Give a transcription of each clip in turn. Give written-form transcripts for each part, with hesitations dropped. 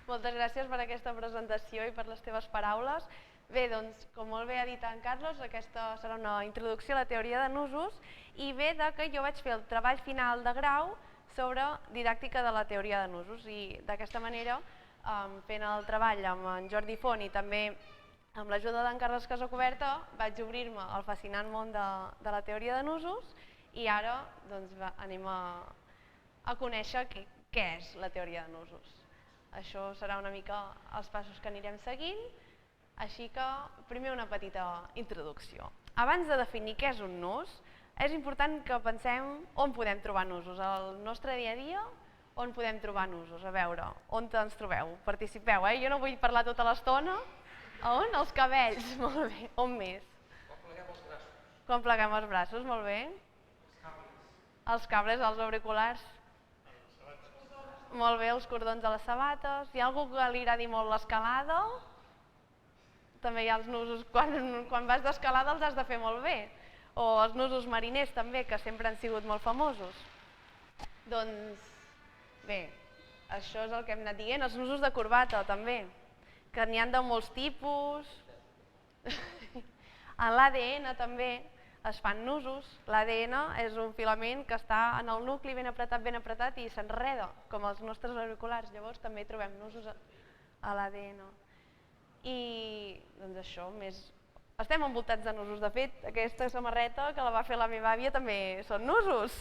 Moltes gràcies per aquesta presentació i per les teves paraules. Bé, doncs, com molt bé ha dit en Carlos, aquesta serà una introducció a la teoria de nusos i ve que jo vaig fer el treball final de grau sobre didàctica de la teoria de nusos i d'aquesta manera, fent el treball amb en Jordi Font i també amb l'ajuda d'en Carles Casacoberta, vaig obrir-me al fascinant món de la teoria de nusos i ara anem a conèixer què és la teoria de nusos. Això serà una mica els passos que anirem seguint, així que primer una petita introducció. Abans de definir què és un nus, és important que pensem on podem trobar nusos. Al nostre dia a dia, on podem trobar nusos? A veure, on ens trobeu? Participeu, Jo no vull parlar tota l'estona. A on? Els cabells, molt bé. On més? Quan pleguem els braços. Quan pleguem els braços, molt bé. Els cables, els auriculars. Molt bé, els cordons de les sabates. Hi ha algú que li agradi molt l'escalada? També hi ha els nusos, quan vas d'escalada els has de fer molt bé. O els nusos mariners també, que sempre han sigut molt famosos. Doncs bé, això és el que hem anat dient. Els nusos de corbata també, que n'hi ha de molts tipus. En l'ADN també es fan nusos. L'ADN és un filament que està en el nucli ben apretat i s'enreda, com els nostres auriculars. Llavors també trobem nusos a l'ADN. I doncs això, estem envoltats de nusos. De fet, aquesta samarreta que la va fer la meva àvia també són nusos.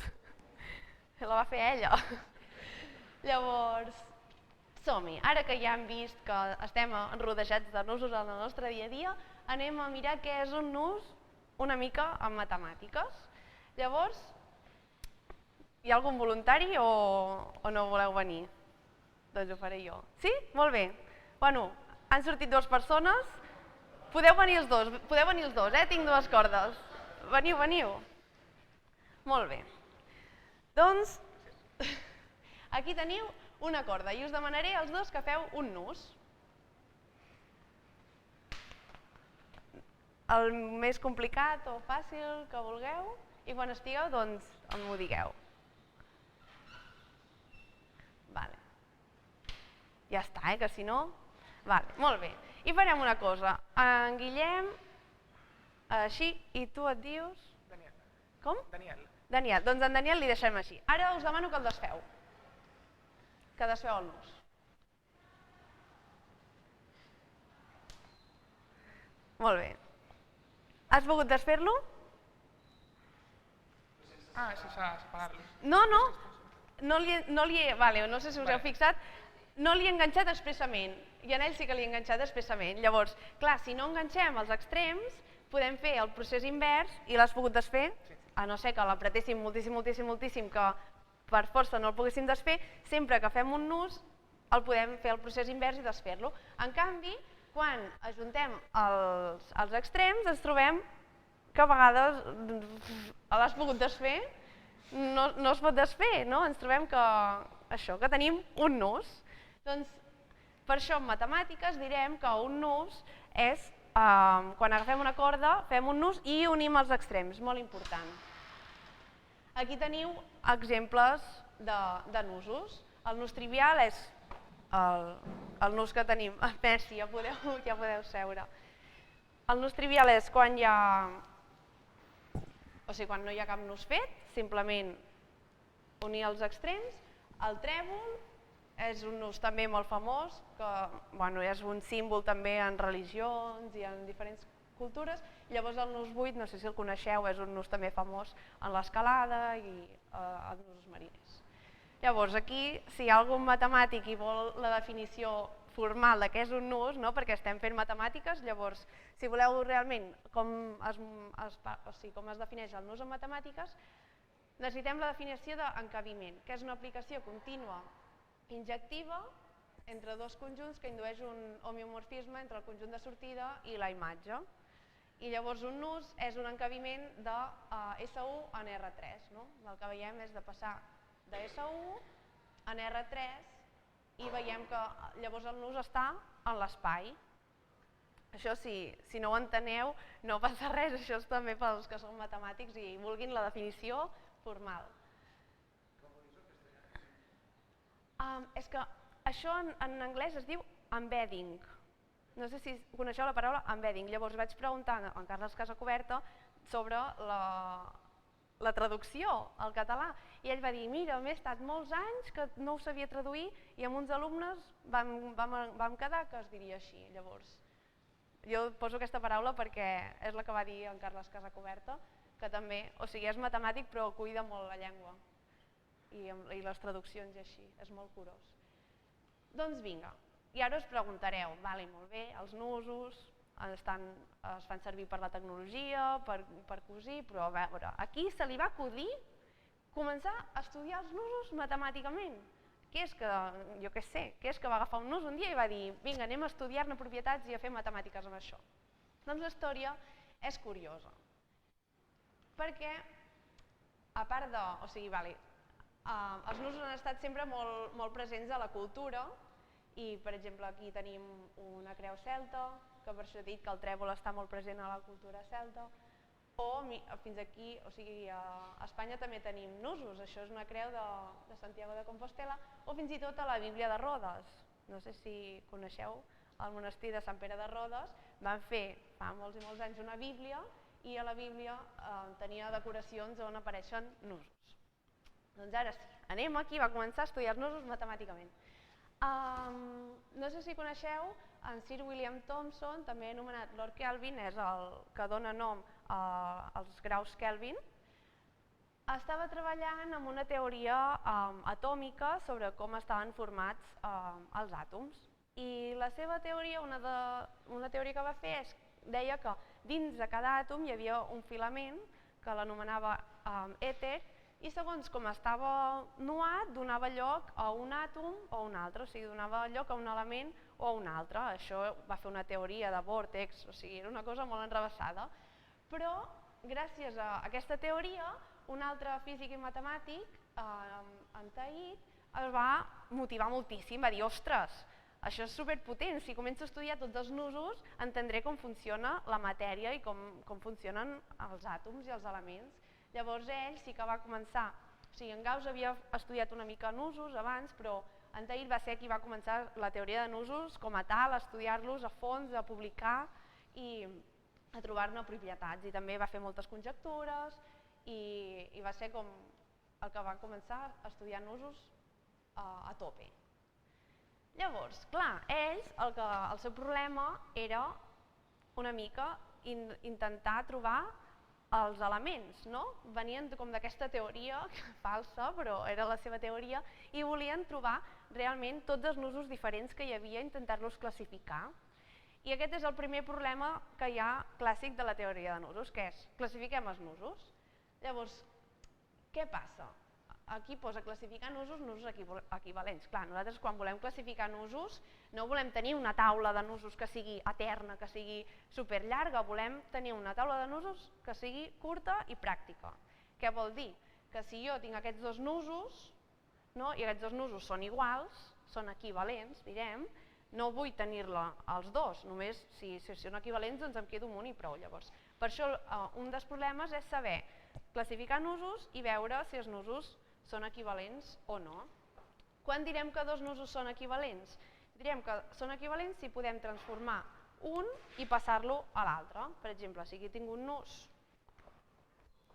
La va fer ella. Llavors, som-hi. Ara que ja hem vist que estem rodejats de nusos en el nostre dia a dia, anem a mirar què és un nus una mica en matemàtiques. Llavors, hi ha algun voluntari o no voleu venir? Doncs ho faré jo. Sí? Molt bé. Bueno, han sortit dues persones. Podeu venir els dos, Tinc dues cordes. Veniu. Molt bé. Doncs, aquí teniu una corda i us demanaré als dos que feu un nus. El més complicat o fàcil que vulgueu i quan estigueu, doncs, m'ho digueu. Vale. Ja està, que si no... Vale, molt bé. I farem una cosa. En Guillem, així, i tu et dius... Daniel. Com? Daniel. Daniel. Doncs en Daniel li deixem així. Ara us demano que el desfeu. Que desfeu el nus. Molt bé. Has volgut desfer-lo? Sense separar-lo. No sé si us heu fixat, no l'hi he enganxat expressament, i en ell sí que l'hi he enganxat expressament. Llavors, clar, si no enganxem els extrems, podem fer el procés invers i l'has pogut desfer, a no ser que l'apretéssim moltíssim, que per força no el poguéssim desfer, sempre que fem un nus el podem fer el procés invers i desfer-lo. En canvi, quan ajuntem els extrems ens trobem que a vegades l'has pogut desfer, no es pot desfer, no? Ens trobem que tenim un nus. Doncs per això en matemàtiques direm que un nus és, quan agafem una corda, fem un nus i unim els extrems, molt important. Aquí teniu exemples de nusos. El nus trivial és el nus que tenim. Merci, ja podeu seure. El nus trivial és quan no hi ha cap nus fet, simplement unir els extrems. El trèvol és un nus també molt famós, que és un símbol també en religions i en diferents cultures. Llavors el nus buit, no sé si el coneixeu, és un nus també famós en l'escalada i els nusos mariners. Llavors aquí, si hi ha algun matemàtic i vol la definició formal de què és un nus, perquè estem fent matemàtiques, llavors si voleu realment com es defineix el nus en matemàtiques, necessitem la definició d'encabiment, que és una aplicació contínua injectiva entre dos conjunts que indueix un homeomorfisme entre el conjunt de sortida i la imatge. I llavors un nus és un encabiment de S1 en R3. El que veiem és de passar de S1 en R3 i veiem que llavors el nus està en l'espai. Això si no ho enteneu no passa res, això és també pels que són matemàtics i vulguin la definició formal. És que Això en anglès es diu embedding. No sé si coneixeu la paraula embedding. Llavors vaig preguntar a en Carles Casacuberta sobre la traducció al català i ell va dir, mira, m'he estat molts anys que no ho sabia traduir i amb uns alumnes vam quedar que es diria així. Llavors, jo poso aquesta paraula perquè és la que va dir en Carles Casacuberta, que també, o sigui, és matemàtic però cuida molt la llengua i les traduccions i així, és molt curós. Doncs vinga, i ara us preguntareu, vale, molt bé, els nusos es fan servir per la tecnologia, per cosir, però a veure, aquí se li va acudir començar a estudiar els nusos matemàticament. Què és que, jo què sé, què és que va agafar un nus un dia i va dir, vinga, anem a estudiar-ne propietats i a fer matemàtiques amb això? Doncs la història és curiosa, perquè a part de, o sigui, vale, els nusos han estat sempre molt presents a la cultura i, per exemple, aquí tenim una creu celta, que per això he dit que el trèvol està molt present a la cultura celta, o fins aquí, o sigui, a Espanya també tenim nusos, això és una creu de Santiago de Compostela, o fins i tot a la Bíblia de Rodes. No sé si coneixeu el monestir de Sant Pere de Rodes, van fer fa molts i molts anys una Bíblia i a la Bíblia tenia decoracions on apareixen nusos. Doncs ara sí, anem aquí, va començar a estudiar els nusos matemàticament. No sé si coneixeu en Sir William Thomson, també anomenat Lord Kelvin, és el que dona nom als graus Kelvin. Estava treballant amb una teoria atòmica sobre com estaven formats els àtoms. I la seva teoria, una teoria que va fer, deia que dins de cada àtom hi havia un filament que l'anomenava èter, i segons com estava nuat donava lloc a un àtom o a un altre, o sigui, donava lloc a un element o a un altre. Això va fer una teoria de vòrtex, o sigui, era una cosa molt enrevessada. Però gràcies a aquesta teoria, un altre físic i matemàtic, en Tait, es va motivar moltíssim, va dir, ostres, això és superpotent, si començo a estudiar tots els nusos entendré com funciona la matèria i com funcionen els àtoms i els elements. Llavors ell sí que va començar, o sigui, en Gauss havia estudiat una mica nusos abans, però en Tait va ser qui va començar la teoria de nusos com a tal, a estudiar-los a fons, a publicar i a trobar-ne propietats. I també va fer moltes conjectures i va ser com el que va començar a estudiar nusos a tope. Llavors, clar, ells, el seu problema era una mica intentar trobar els elements, no? Venien com d'aquesta teoria falsa, però era la seva teoria, i volien trobar realment tots els nusos diferents que hi havia i intentar-los classificar. I aquest és el primer problema que hi ha clàssic de la teoria de nusos, que és classifiquem els nusos. Llavors, què passa? Aquí posa classificar nusos equivalents. Clar, nosaltres quan volem classificar nusos no volem tenir una taula de nusos que sigui eterna, que sigui superllarga, volem tenir una taula de nusos que sigui curta i pràctica. Què vol dir? Que si jo tinc aquests dos nusos i aquests dos nusos són iguals, són equivalents, direm, no vull tenir-la els dos, només si són equivalents doncs em quedo amb un i prou. Llavors, per això un dels problemes és saber classificar nusos i veure si els nusos són equivalents o no. Quan direm que dos nusos són equivalents? Direm que són equivalents si podem transformar un i passar-lo a l'altre. Per exemple, si aquí tinc un nus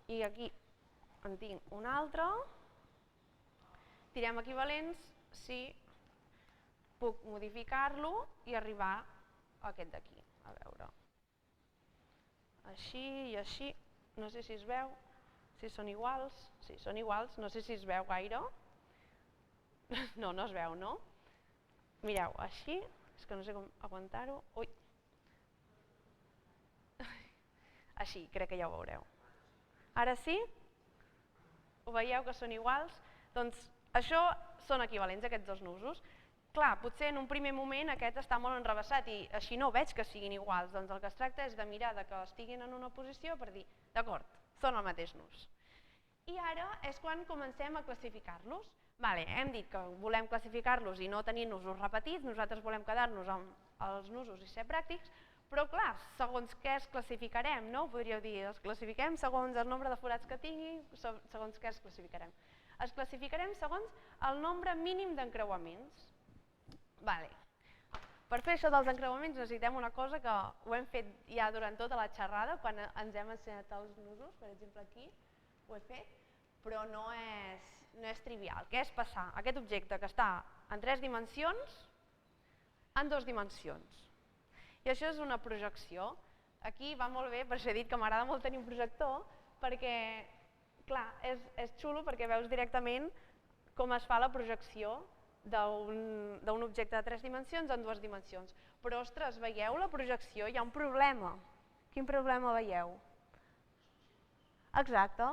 i aquí en tinc un altre, direm equivalents si puc modificar-lo i arribar a aquest d'aquí. A veure, així i així, no sé si es veu. Si són iguals, sí, són iguals, no sé si es veu gaire. No, no es veu, no? Mireu, així, és que no sé com aguantar-ho. Ui! Així, crec que ja ho veureu. Ara sí? Ho veieu que són iguals? Doncs això són equivalents, aquests dos nusos. Clar, potser en un primer moment aquest està molt enrevessat i així no veig que siguin iguals. Doncs el que es tracta és de mirar que estiguin en una posició per dir, d'acord, són el mateix nus. I ara és quan comencem a classificar-los. Hem dit que volem classificar-los i no tenir nusos repetits, nosaltres volem quedar-nos amb els nusos i ser pràctics, però clar, segons què els classificarem, no? Podríeu dir, els classifiquem segons el nombre de forats que tingui, segons què els classificarem. Els classificarem segons el nombre mínim d'encreuaments. Vale. Per fer això dels encreuaments necessitem una cosa que ho hem fet ja durant tota la xerrada, quan ens hem ensenyat els nusos, per exemple aquí, ho he fet, però no és trivial. Què és passar aquest objecte que està en 3 dimensions en 2 dimensions? I això és una projecció. Aquí va molt bé, per això he dit que m'agrada molt tenir un projector, perquè, clar, és xulo perquè veus directament com es fa la projecció d'un objecte de 3 dimensions en 2 dimensions. Però, ostres, veieu la projecció? Hi ha un problema. Quin problema veieu? Exacte.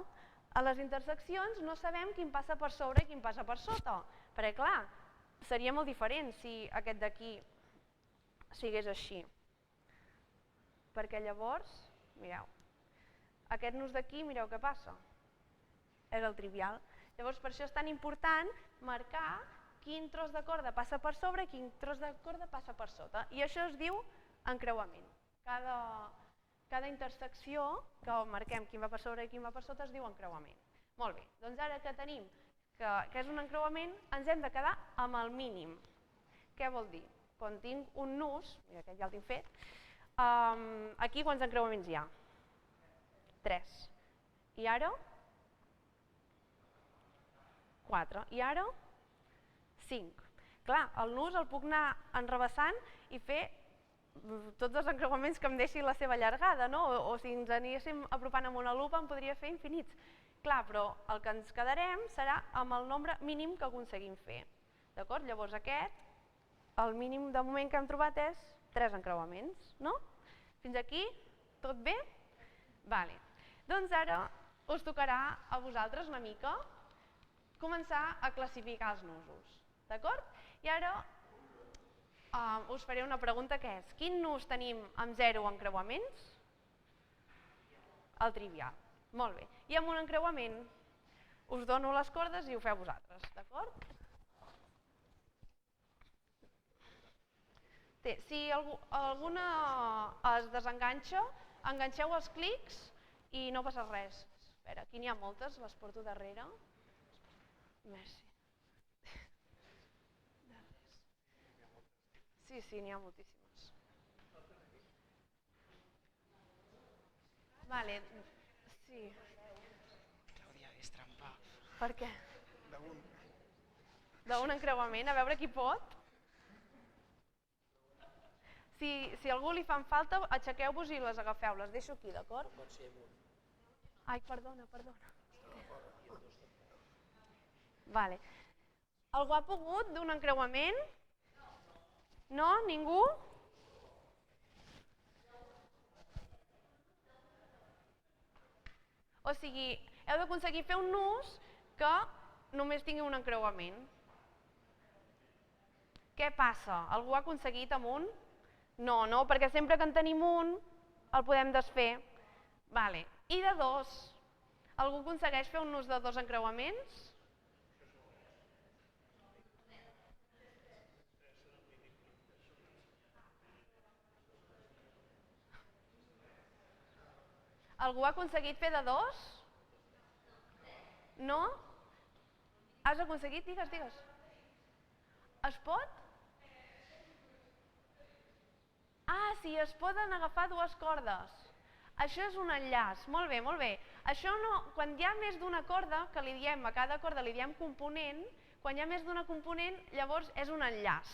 A les interseccions no sabem quin passa per sobre i quin passa per sota. Perquè, clar, seria molt diferent si aquest d'aquí sigués així. Perquè llavors, mireu, aquest nus d'aquí, mireu què passa. És el trivial. Llavors, per això és tan important marcar quin tros de corda passa per sobre i quin tros de corda passa per sota. I això es diu encreuament. Cada intersecció que marquem quin va per sobre i quin va per sota es diu encreuament. Molt bé, doncs ara que tenim que és un encreuament, ens hem de quedar amb el mínim. Què vol dir? Quan tinc un nus, mira aquest ja el tinc fet, aquí quants encreuaments hi ha? 3. I ara? 4. I ara? 5. Clar, el nus el puc anar enrevessant i fer tots els encreuaments que em deixi la seva llargada, no? O si ens anéssim apropant amb una lupa en podria fer infinits. Clar, però el que ens quedarem serà amb el nombre mínim que aconseguim fer. D'acord? Llavors aquest, el mínim de moment que hem trobat és 3 encreuaments, no? Fins aquí, tot bé? Vale. Doncs ara us tocarà a vosaltres una mica començar a classificar els nusos. D'acord? I ara us faré una pregunta que és: quin nus tenim amb 0 encreuaments? El trivial. Molt bé. I amb un encreuament us dono les cordes i ho feu vosaltres. D'acord? Si alguna es desenganxa, enganxeu els clics i no passa res. Espera, aquí n'hi ha moltes, les porto darrere. Merci. Sí, n'hi ha moltíssimes. Vale, sí. Clàudia, és trampa. Per què? D'un. D'un encreuament, a veure qui pot. Si a algú li fan falta, aixequeu-vos i les agafeu. Les deixo aquí, d'acord? Ai, perdona. Vale. Algú ha pogut d'un encreuament? No? Ningú? O sigui, heu d'aconseguir fer un nus que només tingui un encreuament. Què passa? Algú ha aconseguit amb un? No, perquè sempre que en tenim un el podem desfer. Vale. I de 2? Algú aconsegueix fer un nus de 2 encreuaments? Algú ha aconseguit fer de 2? No? Has aconseguit? Digues. Es pot? Ah, sí, es poden agafar 2 cordes. Això és un enllaç. Molt bé. Això no, quan hi ha més d'una corda, que li diem, a cada corda li diem component, quan hi ha més d'una component, llavors és un enllaç,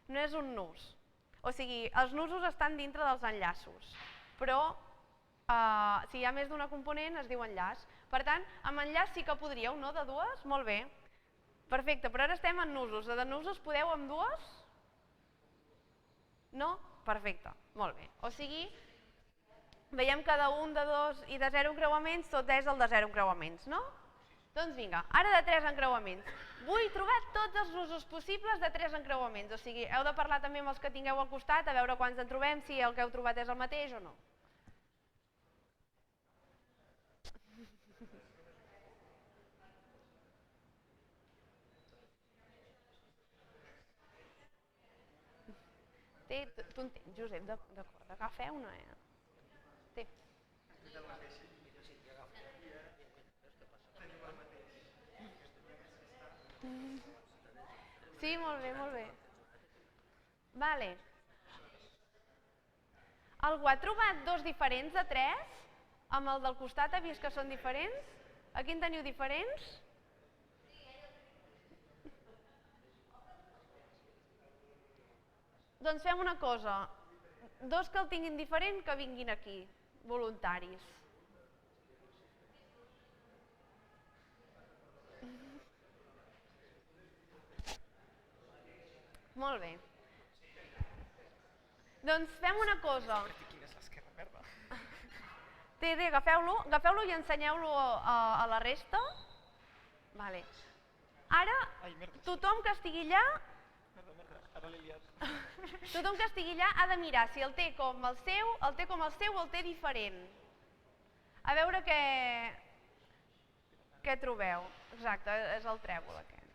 no és un nus. O sigui, els nusos estan dintre dels enllaços, però si hi ha més d'una component es diu enllaç. Per tant, amb enllaç sí que podríeu, no? De 2? Molt bé. Perfecte, però ara estem en nusos. De nusos podeu amb 2? No? Perfecte, molt bé. O sigui, veiem que d'un, de 2 i de 0 encreuaments, tot és el de 0 encreuaments, no? Doncs vinga, ara de 3 encreuaments. Vull trobar tots els nusos possibles de 3 encreuaments. O sigui, heu de parlar també amb els que tingueu al costat, a veure quants en trobem, si el que heu trobat és el mateix o no. Tu en tens, Josep, d'acord, agafa una, Té. Sí, molt bé. Vale. Algú ha trobat dos diferents de 3? Amb el del costat ha vist que són diferents? Aquí en teniu diferents? Doncs fem una cosa. Dos que el tinguin diferent, que vinguin aquí, voluntaris. Molt bé. Doncs fem una cosa. Quina és l'esquerra verda? Té, agafeu-lo i ensenyeu-lo a la resta. Vale. Ara, tothom que estigui allà, ara l'he liat. tothom que estigui allà ha de mirar si el té com el seu, o el té diferent. A veure què trobeu. Exacte, és el trèvol aquest.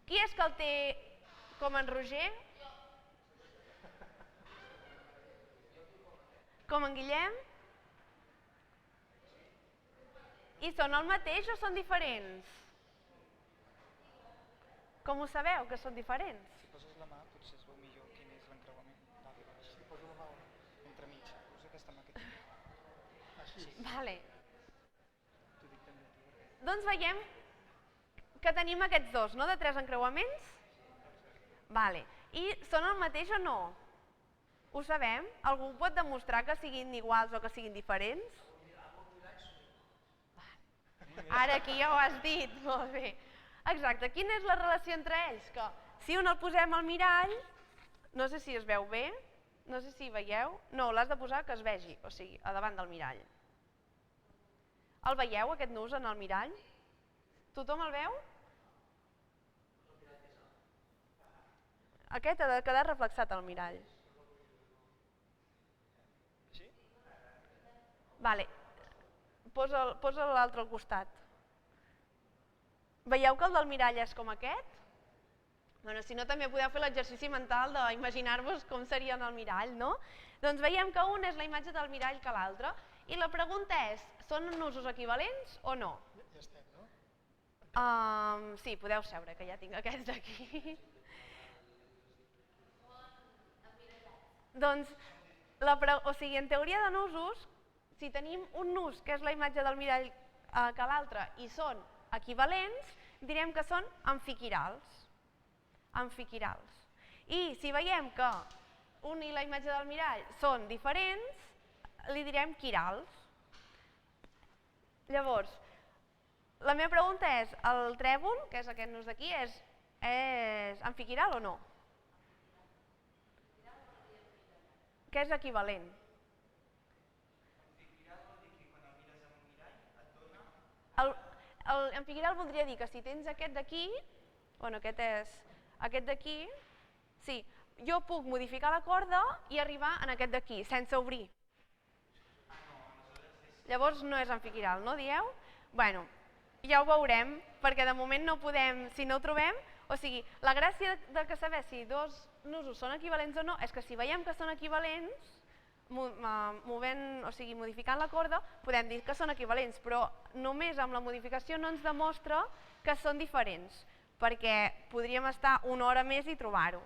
Qui és que el té com en Roger? Com en Guillem? I són el mateix o són diferents? Com ho sabeu, que són diferents? Si poses la mà, potser es veu millor quin és l'encreuament. Si poso la mà entremig, posa aquesta mà que tinc. Així. Vale. Doncs veiem que tenim aquests dos, no?, de 3 encreuaments. Vale. I són el mateix o no? Ho sabem? Algú pot demostrar que siguin iguals o que siguin diferents? Ara aquí ja ho has dit, molt bé. Exacte, quina és la relació entre ells? Que si un el posem al mirall, no sé si es veu bé, no sé si veieu, no, l'has de posar que es vegi, o sigui, a davant del mirall. El veieu, aquest nus en el mirall? Tothom el veu? Aquest ha de quedar reflexat al mirall. Així? Vale. Posa l'altre al costat. Veieu que el del mirall és com aquest? Bueno, si no, també podeu fer l'exercici mental d'imaginar-vos com seria en el mirall, no? Doncs veiem que un és la imatge del mirall que l'altre. I la pregunta és, són nusos equivalents o no? Ja estem, no? Sí, podeu seure, que ja tinc aquests aquí. Doncs, en teoria de nusos, si tenim un nus que és la imatge del mirall que l'altre i són equivalents, direm que són amfiquirals. I si veiem que un i la imatge del mirall són diferents, li direm quirals. Llavors, la meva pregunta és, el trèvol, que és aquest nus d'aquí, és amfiquiral o no? Què és equivalent? Amfiquiral voldria dir que si tens aquest d'aquí, bueno, aquest d'aquí, sí, jo puc modificar la corda i arribar en aquest d'aquí, sense obrir. Llavors no és amfiquiral, no dieu? Bueno, ja ho veurem, perquè de moment no podem, si no ho trobem, o sigui, la gràcia de saber si dos nusos són equivalents o no és que si veiem que són equivalents, modificant la corda, podem dir que són equivalents, però només amb la modificació no ens demostra que són diferents, perquè podríem estar una hora més i trobar-ho.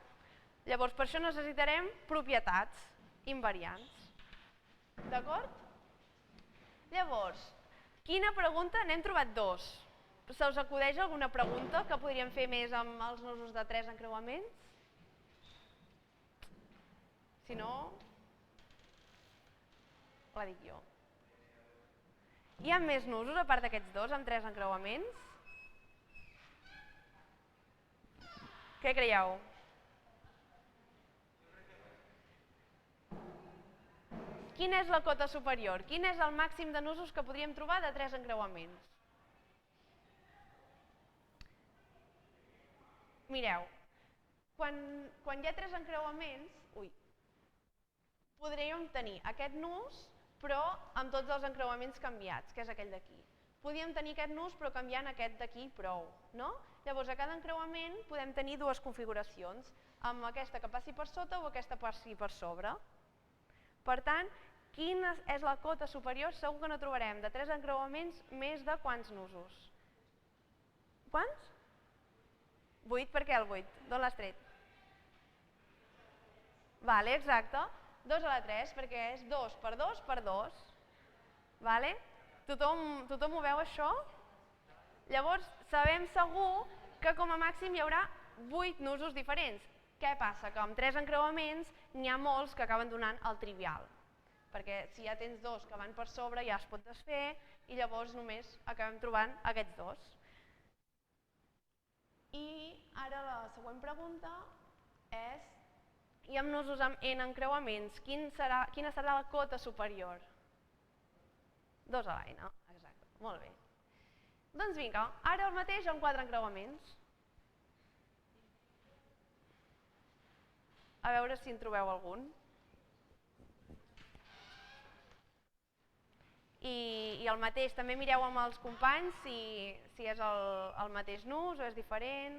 Llavors, per això necessitarem propietats invariants. D'acord? Llavors, quina pregunta? N'hem trobat dos. Se us acudeix alguna pregunta que podríem fer més amb els nusos de 3 encreuaments? Si no, la dic jo. Hi ha més nusos a part d'aquests dos amb 3 encreuaments? Què creieu? Quina és la cota superior? Quin és el màxim de nusos que podríem trobar de 3 encreuaments? Mireu, quan hi ha 3 encreuaments, podríem tenir aquest nus, però amb tots els encreuaments canviats, que és aquell d'aquí. Podríem tenir aquest nus, però canviant aquest d'aquí prou, no? Llavors, a cada encreuament podem tenir dues configuracions, amb aquesta que passi per sota o aquesta que passi per sobre. Per tant, quina és la cota superior? Segur que no trobarem de 3 encreuaments més de quants nusos? Quants? 8, per què el 8? D'on l'has tret? Vale, exacte. 2 a la 3, perquè és 2 per 2 per 2. Vale? Tothom ho veu, això? Llavors, sabem segur que com a màxim hi haurà 8 nusos diferents. Què passa? Que amb 3 encreuaments n'hi ha molts que acaben donant el trivial. Perquè si ja tens 2 que van per sobre ja es pot desfer i llavors només acabem trobant aquests 2. I ara la següent pregunta és, i amb nusos amb n encreuaments, quina serà la cota superior? 2 a la n, exacte, molt bé. Doncs vinga, ara el mateix amb 4 encreuaments. A veure si en trobeu algun. I el mateix, també mireu amb els companys si és el mateix nus o és diferent.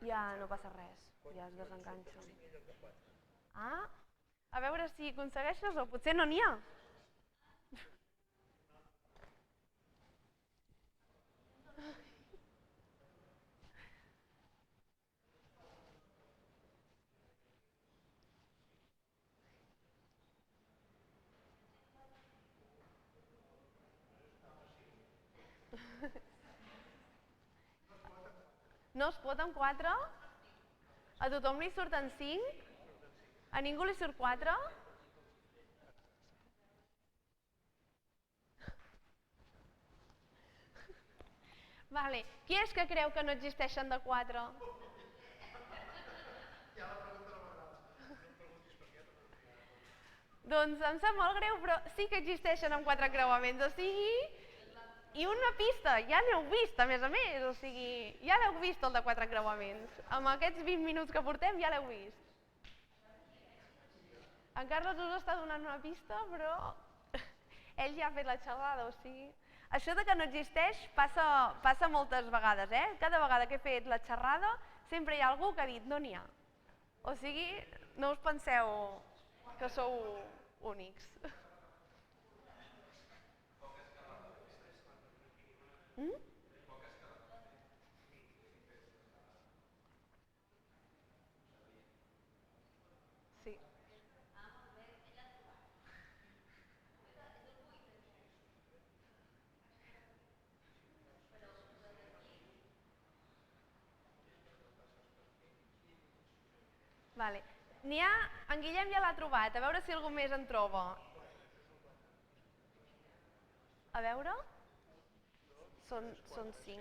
Ja no passa res, ja es desenganxa. Ah, a veure si aconsegueixes o potser no n'hi ha. No es pot amb 4? A tothom li surten 5? A ningú li surt 4? Vale. Qui és que creu que no existeixen de 4? Doncs em sap molt greu, però sí que existeixen amb 4 creuaments, o sigui... I una pista, ja l'heu vist a més, o sigui, ja l'heu vist el de 4 creuaments. Amb aquests 20 minuts que portem ja l'heu vist. En Carles us està donant una pista, però ell ja ha fet la xerrada, o sigui... Això de que no existeix passa moltes vegades, eh? Cada vegada que he fet la xerrada sempre hi ha algú que ha dit no n'hi ha. O sigui, no us penseu que sou únics. Sí. Vale. N'hi ha... En Guillem ja l'ha trobat, a veure si algú més en troba. A veure... Són 5.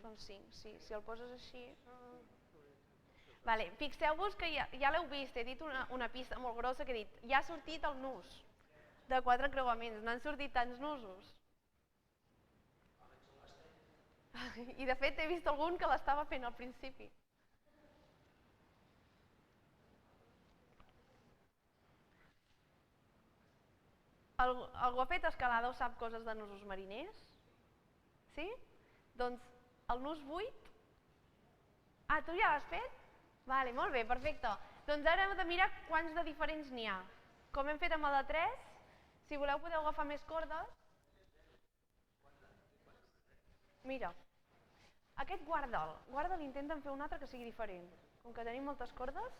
Són 5, sí. Si el poses així... Vale. Fixeu-vos que ja l'heu vist, he dit una pista molt grossa que he dit ja ha sortit el nus de 4 encreuaments, no han sortit tants nusos. I de fet he vist algun que l'estava fent al principi. Algú ha fet escalada o sap coses de nusos mariners? Sí? Doncs el nus 8... Ah, tu ja l'has fet? Vale, molt bé, perfecte. Doncs ara hem de mirar quants de diferents n'hi ha. Com hem fet amb el de 3, si voleu podeu agafar més cordes. Mira, aquest guarda'l, intenten fer un altre que sigui diferent. Com que tenim moltes cordes,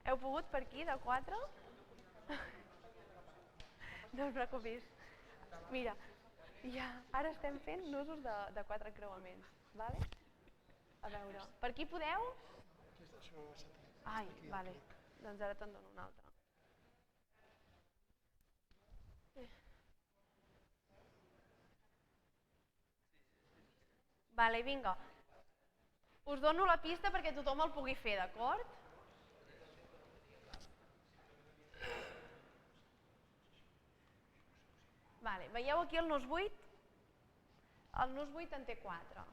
heu pogut per aquí, de 4? No us preocupis. Mira, ja, ara estem fent nusos de 4 encreuaments. Vale? A veure, per aquí podeu? Ai, vale, doncs ara te'n dono un altre. Vale, vinga. Us dono la pista perquè tothom el pugui fer, d'acord? Vale, veieu aquí el nus 8? El nus 8 en té 4.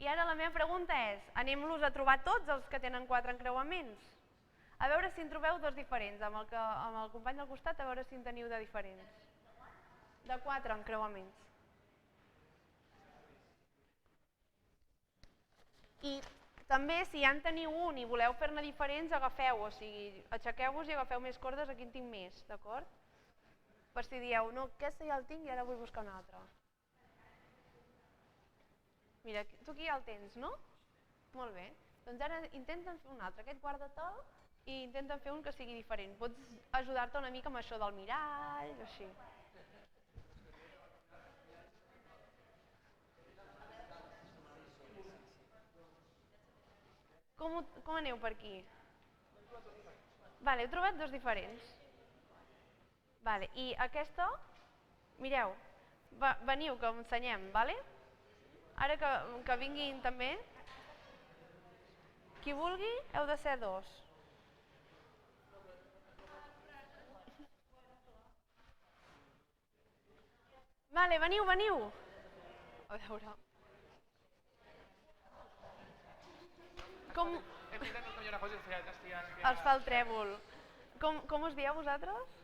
I ara la meva pregunta és, anem-los a trobar tots els que tenen 4 encreuaments? A veure si en trobeu dos diferents, amb el company del costat, a veure si en teniu de diferents. De 4 encreuaments. I també, si ja en teniu un i voleu fer-ne diferents, agafeu, o sigui, aixequeu-vos i agafeu més cordes, aquí en tinc més, d'acord? per si dieu, no, aquesta ja el tinc i ara vull buscar un altre. Mira, tu aquí ja el tens, no? Molt bé. Doncs ara intenten fer un altre, aquest guarda-te'l, i intenten fer un que sigui diferent. Pots ajudar-te una mica amb això del mirall o així. Com aneu per aquí? Vale, heu trobat dos diferents. Vale, i aquesta, mireu, veniu que ho ensenyem, vale? Ara que vinguin també, qui vulgui heu de ser dos. Vale, veniu, veniu. A veure. Com... Els fa el trèvol. Com us dieu vosaltres?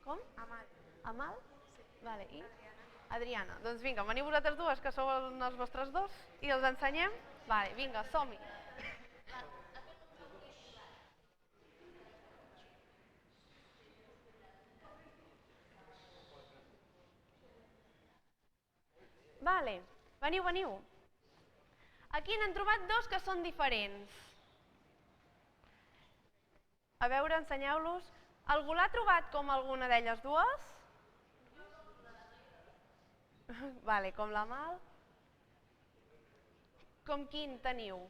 Com? Amal. Amal? Sí. Vale, i? Adriana. Doncs vinga, veniu vosaltres dues, que sou els vostres dos, i els ensenyem? Vale, vinga, som-hi. Vale, veniu, veniu. Aquí n'han trobat dos que són diferents. A veure, ensenyeu-los. Algú l'ha trobat com alguna d'elles dues? Vale, com la Mal. Com quin teniu?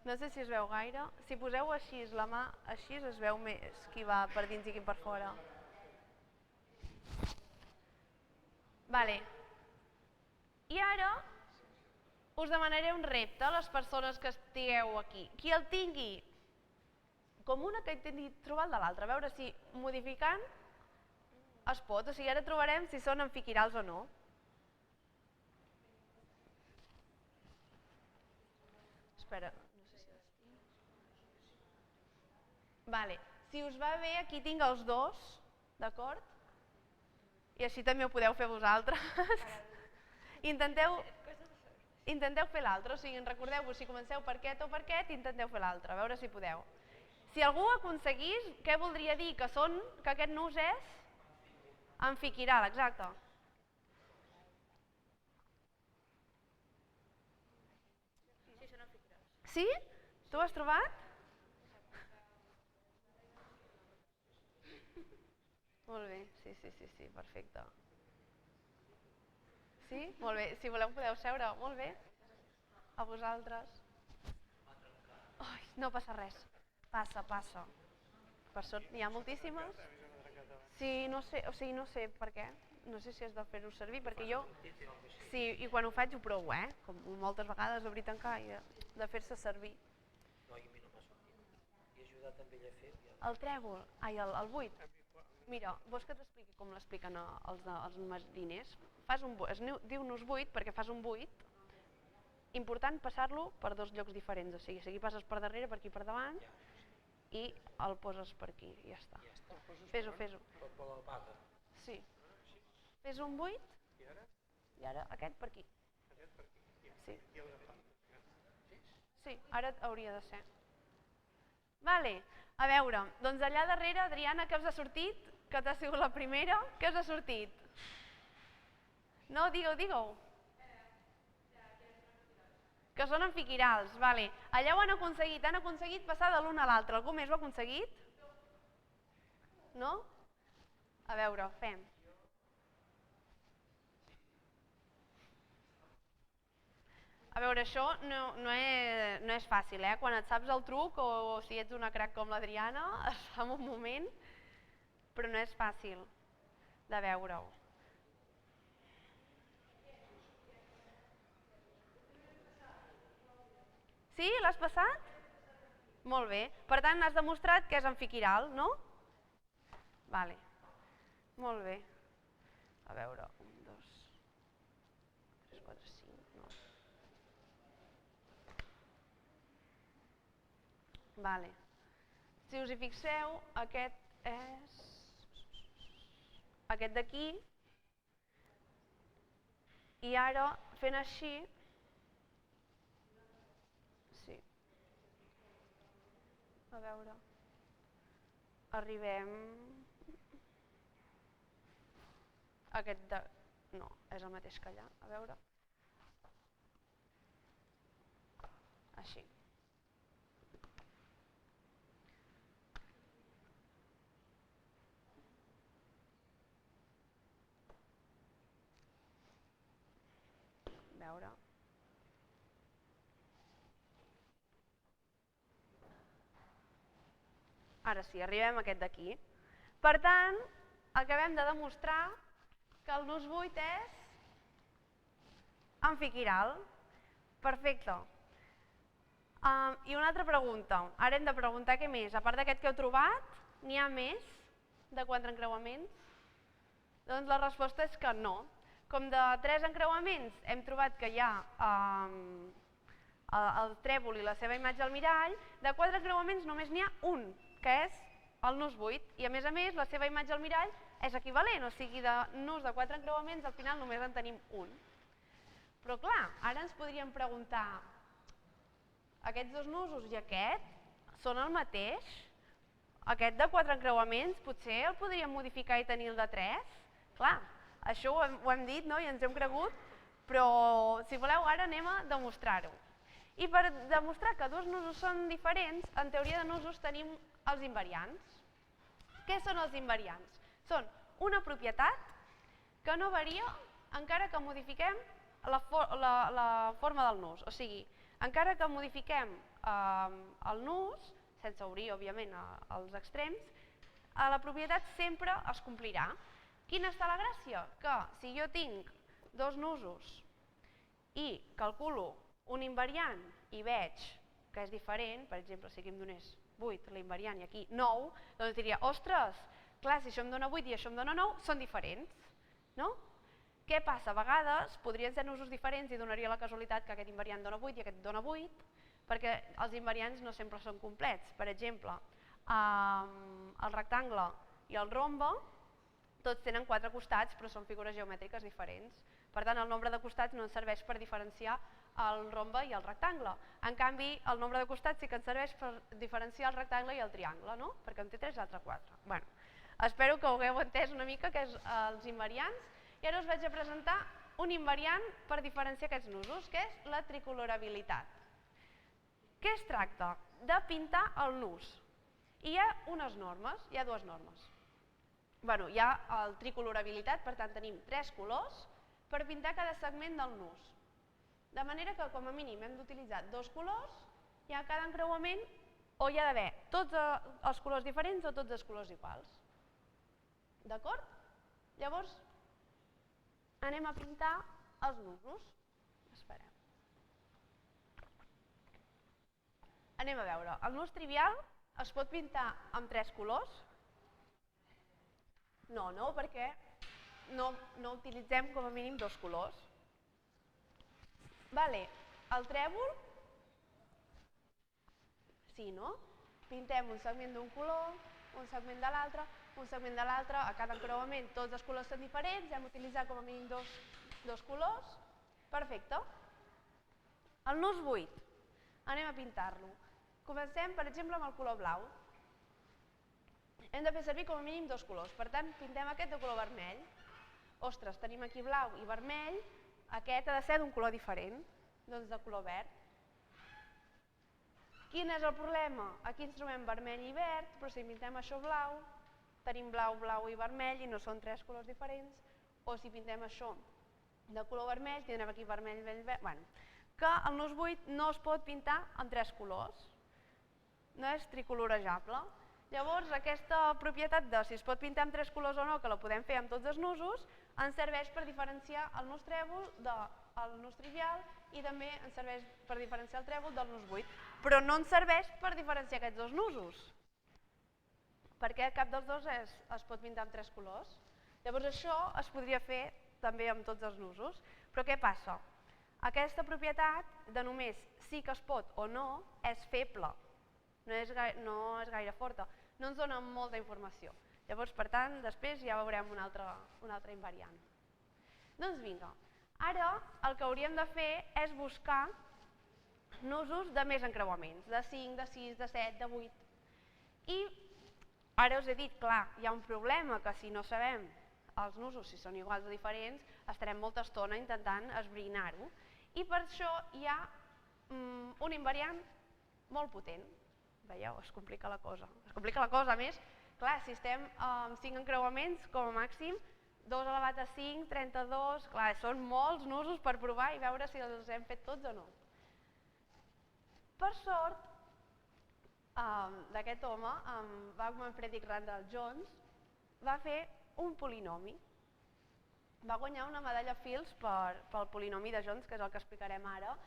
No sé si es veu gaire. Si poseu així la mà, així es veu més qui va per dins i qui per fora. Vale. I ara us demanaré un repte a les persones que estigueu aquí. Qui el tingui com una que intenti trobar el de l'altre, a veure si modificant es pot. O sigui, ara trobarem si són amfiquirals o no. Espera, no sé si les tinc. Vale, si us va bé, aquí tinc els dos, d'acord? I així també ho podeu fer vosaltres. Intenteu fer l'altre, o sigui, recordeu-vos, si comenceu per aquest o per aquest, intenteu fer l'altre, a veure si podeu. Si algú ho aconseguís, què voldria dir? Que aquest nus és amfiquiral, exacte. Sí, són amfiquirals. Sí? Tu ho has trobat? Molt bé, sí, perfecte. Sí? Molt bé, si voleu podeu seure, molt bé. A vosaltres. Ai, no passa res. Passa. Per sort n'hi ha moltíssimes. Sí, no sé per què. No sé si has de fer-ho servir, perquè jo... Sí, i quan ho faig ho provo, com moltes vegades, obrir, tancar i de fer-se servir. No, i a mi no m'ha sortit. I ajudat amb ell a fer... El trèvol, el buit. Mira, vols que t'expliqui com l'expliquen els mariners? Es diu nus buit perquè fas un buit. Important passar-lo per dos llocs diferents, o sigui, si aquí passes per darrere, per aquí per davant, i el poses per aquí, i ja està. Fes-ho. Per la paga. Sí. Fes un buit, i ara aquest per aquí. Sí, ara hauria de ser. Vale, a veure, doncs allà darrere, Adriana, què us ha sortit? Que t'ha sigut la primera, què us ha sortit? No, digueu. Que són amfiquirals, vale. Allà ho han aconseguit passar de l'un a l'altre. Algú més ho ha aconseguit? No? A veure, fem. A veure, això no és fàcil, Quan et saps el truc o si ets una crac com l'Adriana, es fa en un moment, però no és fàcil de veure-ho. Sí? L'has passat? Molt bé. Per tant, has demostrat que és amfiquiral, no? Vale. Molt bé. A veure, 1, 2, 3, 4, 5, no. Vale. Si us hi fixeu, aquest és... aquest d'aquí. I ara, fent així... Sí. A veure... arribem... Aquest de... No, és el mateix que allà, a veure... Així. A veure... Ara sí, arribem a aquest d'aquí. Per tant, acabem de demostrar que el nus 8 és amfiquiral. Perfecte. I una altra pregunta. Ara hem de preguntar què més. A part d'aquest que heu trobat, n'hi ha més de 4 encreuaments? Doncs la resposta és que no. Com de 3 encreuaments hem trobat que hi ha el trèvol i la seva imatge al mirall, de 4 encreuaments només n'hi ha un, que és el nus 8, i a més, la seva imatge al mirall és equivalent, o sigui, de nus de 4 encreuaments al final només en tenim un. Però clar, ara ens podríem preguntar, aquests dos nusos i aquest són el mateix? Aquest de 4 encreuaments potser el podríem modificar i tenir el de 3? Clar, això ho hem dit, no? I ens hem cregut, però si voleu ara anem a demostrar-ho. I per demostrar que dos nusos són diferents, en teoria de nusos tenim els invariants. Què són els invariants? Són una propietat que no varia encara que modifiquem la forma del nus. O sigui, encara que modifiquem el nus, sense obrir, òbviament, els extrems, la propietat sempre es complirà. Quina està la gràcia? Que si jo tinc dos nusos i calculo un invariant i veig que és diferent, per exemple, si aquí em donés 8, l'invariant, i aquí 9, doncs diria, ostres, clar, si això em dona 8 i això em dona 9, són diferents, no? Què passa? A vegades podrien ser nusos diferents i donaria la casualitat que aquest invariant dona 8 i aquest dona 8, perquè els invariants no sempre són complets. Per exemple, el rectangle i el rombe tots tenen 4 costats, però són figures geomètriques diferents. Per tant, el nombre de costats no ens serveix per diferenciar el rombe i el rectangle. En canvi, el nombre de costats sí que ens serveix per diferenciar el rectangle i el triangle, no? Perquè un té 3 i l'altre 4. Bueno, espero que ho hagueu entès una mica, que és els invariants. I ara us vaig a presentar un invariant per diferenciar aquests nusos, que és la tricolorabilitat. Què es tracta? De pintar el nus. I hi ha unes normes, hi ha dues normes. Bueno, hi ha el tricolorabilitat, per tant tenim 3 colors per pintar cada segment del nus. De manera que com a mínim hem d'utilitzar 2 colors i a cada encreuament o hi ha d'haver tots els colors diferents o tots els colors iguals. D'acord? Llavors anem a pintar els nusos. Espereu. Anem a veure. El nus trivial es pot pintar amb 3 colors? No, perquè no utilitzem com a mínim 2 colors. Vale, el trèvol, sí, no? Pintem un segment d'un color, un segment de l'altre, a cada encreuament tots els colors són diferents, hem d'utilitzar com a mínim 2 colors. Perfecte. El nus 8, anem a pintar-lo. Comencem, per exemple, amb el color blau. Hem de fer servir com a mínim 2 colors, per tant, pintem aquest de color vermell. Ostres, tenim aquí blau i vermell, aquest ha de ser d'un color diferent, doncs de color verd. Quin és el problema? Aquí ens trobem vermell i verd, però si pintem això blau, tenim blau, blau i vermell i no són 3 colors diferents, o si pintem això de color vermell, tindrem aquí vermell, verd, bueno, que el nus 8 no es pot pintar amb 3 colors, no és tricolorejable. Llavors, aquesta propietat de si es pot pintar amb 3 colors o no, que la podem fer amb tots els nusos, ens serveix per diferenciar el nus trèvol del nus trivial i també ens serveix per diferenciar el trèvol del nus 8, però no ens serveix per diferenciar aquests dos nusos, perquè cap dels dos es pot pintar amb 3 colors. Llavors això es podria fer també amb tots els nusos, però què passa? Aquesta propietat de només sí que es pot o no és feble, no és gaire forta, no ens dona molta informació. Llavors, per tant, després ja veurem un altre invariant. Doncs vinga, ara el que hauríem de fer és buscar nusos de més encreuaments, de 5, de 6, de 7, de 8. I Ara us he dit, clar, hi ha un problema que si no sabem els nusos, si són iguals o diferents, estarem molta estona intentant esbrinar-ho. I per això hi ha un invariant molt potent. Veieu, es complica la cosa. Es complica la cosa, a més, clar, si estem amb 5 encreuaments, com a màxim, 2 elevat a 5, 32, clar, són molts nusos per provar i veure si els hem fet tots o no. Per sort, d'aquest home, Bachman Frederick Randall Jones, va fer un polinomi. Va guanyar una medalla Fields pel polinomi de Jones, que és el que explicarem ara,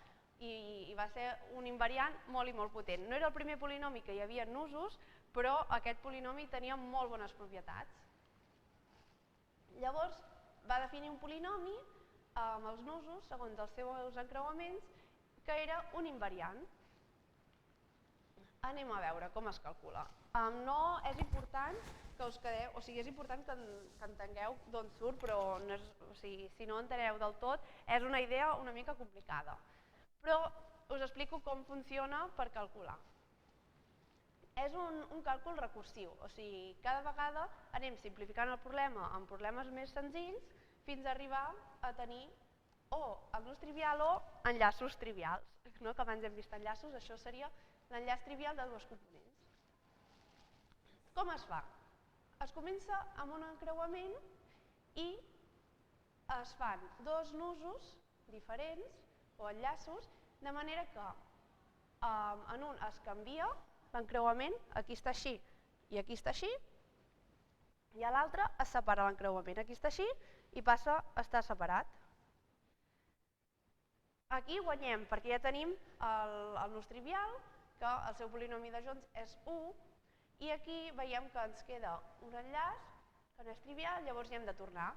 i va ser un invariant molt i molt potent. No era el primer polinomi que hi havia en nusos, però aquest polinomi tenia molt bones propietats. Llavors va definir un polinomi amb els nusos, segons els seus encreuaments, que era un invariant. Anem a veure com es calcula. No és important que us quedeu, o sigui, és important que entengueu d'on surt, però si no enteneu del tot, és una idea una mica complicada. Però us explico com funciona per calcular. És un càlcul recursiu, o sigui, cada vegada anem simplificant el problema en problemes més senzills fins a arribar a tenir o el nus trivial o enllaços trivials. Que abans hem vist enllaços, això seria l'enllaç trivial de dos components. Com es fa? Es comença amb un encreuament i es fan dos nusos diferents o enllaços, de manera que en un es canvia l'encreuament, aquí està així i aquí està així, i a l'altre es separa l'encreuament, aquí està així i passa a estar separat. Aquí guanyem perquè ja tenim el nus trivial, que el seu polinomi de Jones és 1, i aquí veiem que ens queda un enllaç que no és trivial, llavors hi hem de tornar.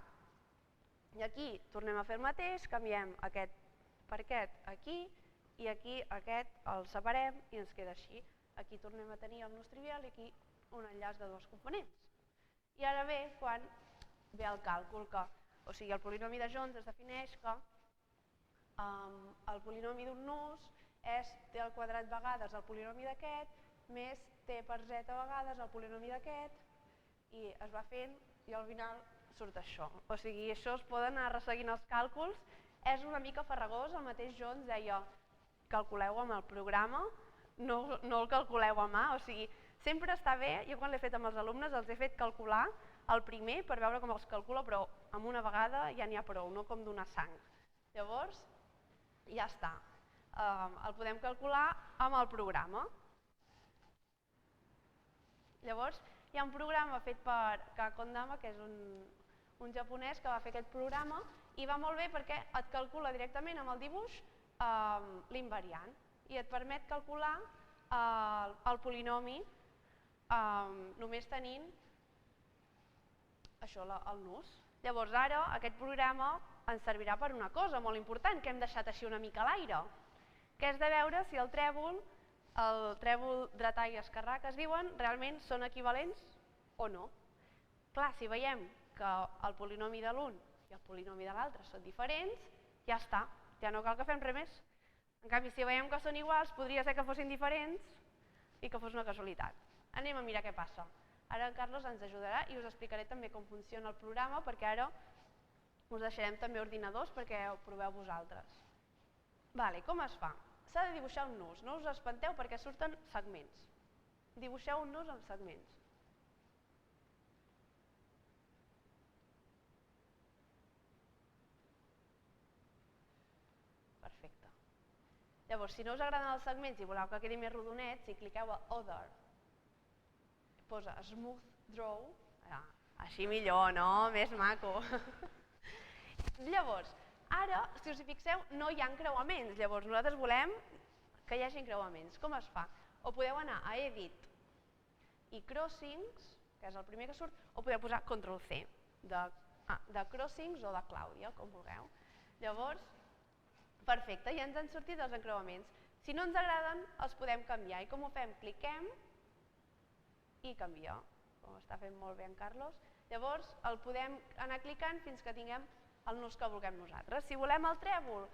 I aquí tornem a fer el mateix, canviem aquest per aquest aquí, i aquí aquest el separem i ens queda així. Aquí tornem a tenir el nus trivial i aquí un enllaç de dos components. I ara ve quan ve el càlcul, o sigui, el polinomi de Jones es defineix que el polinomi d'un nus és t al quadrat vegades el polinomi d'aquest, més t per z vegades el polinomi d'aquest, i es va fent i al final surt això. O sigui, això es poden anar resseguint els càlculs, és una mica farragós, el mateix Jones deia calculeu amb el programa, no el calculeu a mà, o sigui, sempre està bé, jo quan l'he fet amb els alumnes els he fet calcular el primer per veure com els calcula, però amb una vegada ja n'hi ha prou, no com donar sang. Llavors, ja està. El podem calcular amb el programa. Llavors, hi ha un programa fet per Kakondama, que és un japonès que va fer aquest programa, i va molt bé perquè et calcula directament amb el dibuix l'invariant i et permet calcular el polinomi només tenint això, el nus. Llavors ara aquest programa ens servirà per una cosa molt important que hem deixat així una mica a l'aire, que és de veure si el trèvol dretà i esquerrà que es diuen realment són equivalents o no. Clar, si veiem que el polinomi de l'un i el polinomi de l'altre són diferents, ja està, ja no cal que fem res més. En canvi, si veiem que són iguals, podria ser que fossin diferents i que fos una casualitat. Anem a mirar què passa. Ara en Carlos ens ajudarà i us explicaré també com funciona el programa, perquè ara us deixarem també ordinadors perquè ho proveu vosaltres. Com es fa? S'ha de dibuixar un nus, no us espanteu perquè surten segments. Dibuixeu un nus amb segments. Perfecte. Llavors, si no us agraden els segments i voleu que quedi més rodonet, si cliqueu a Other, posa Smooth Draw, així millor, no? Més maco. Llavors, ara, si us hi fixeu, no hi ha encreuaments, llavors nosaltres volem que hi hagi encreuaments. Com es fa? O podeu anar a Edit i Crossings, que és el primer que surt, o podeu posar Ctrl+C, de Crossings o de Clàudia, com vulgueu. Llavors, perfecte, ja ens han sortit els encreuaments. Si no ens agraden, els podem canviar. I com ho fem? Cliquem i canviar, com està fent molt bé en Carlos. Llavors, el podem anar clicant fins que tinguem el nus que vulguem nosaltres. Si volem el trèvol,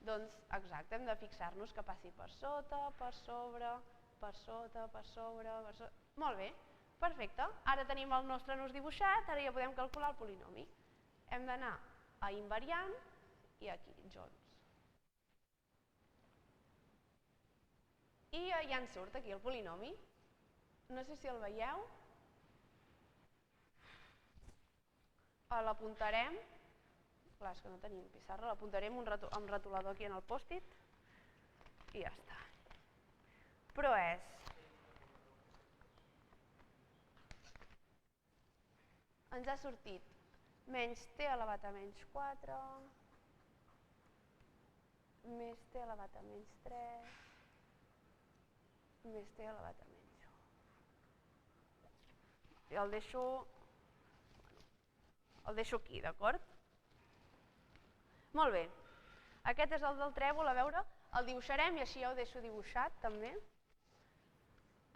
doncs exacte, hem de fixar-nos que passi per sota, per sobre, per sota, per sobre, per sobre... Molt bé, Perfecte, ara tenim el nostre nus dibuixat, ara ja podem calcular el polinomi. Hem d'anar a invariant i aquí, junts. I ja ens surt aquí el polinomi. No sé si el veieu. L'apuntarem, clar, és que no tenim pissarra, l'apuntarem amb retolador aquí en el pòst-it i ja està. Però ens ha sortit menys t elevat a menys 4, més t elevat a menys 3, més t elevat a menys 1. I el deixo aquí, d'acord? Molt bé. Aquest és el del trèvol, a veure, el dibuixarem i així ja ho deixo dibuixat, també.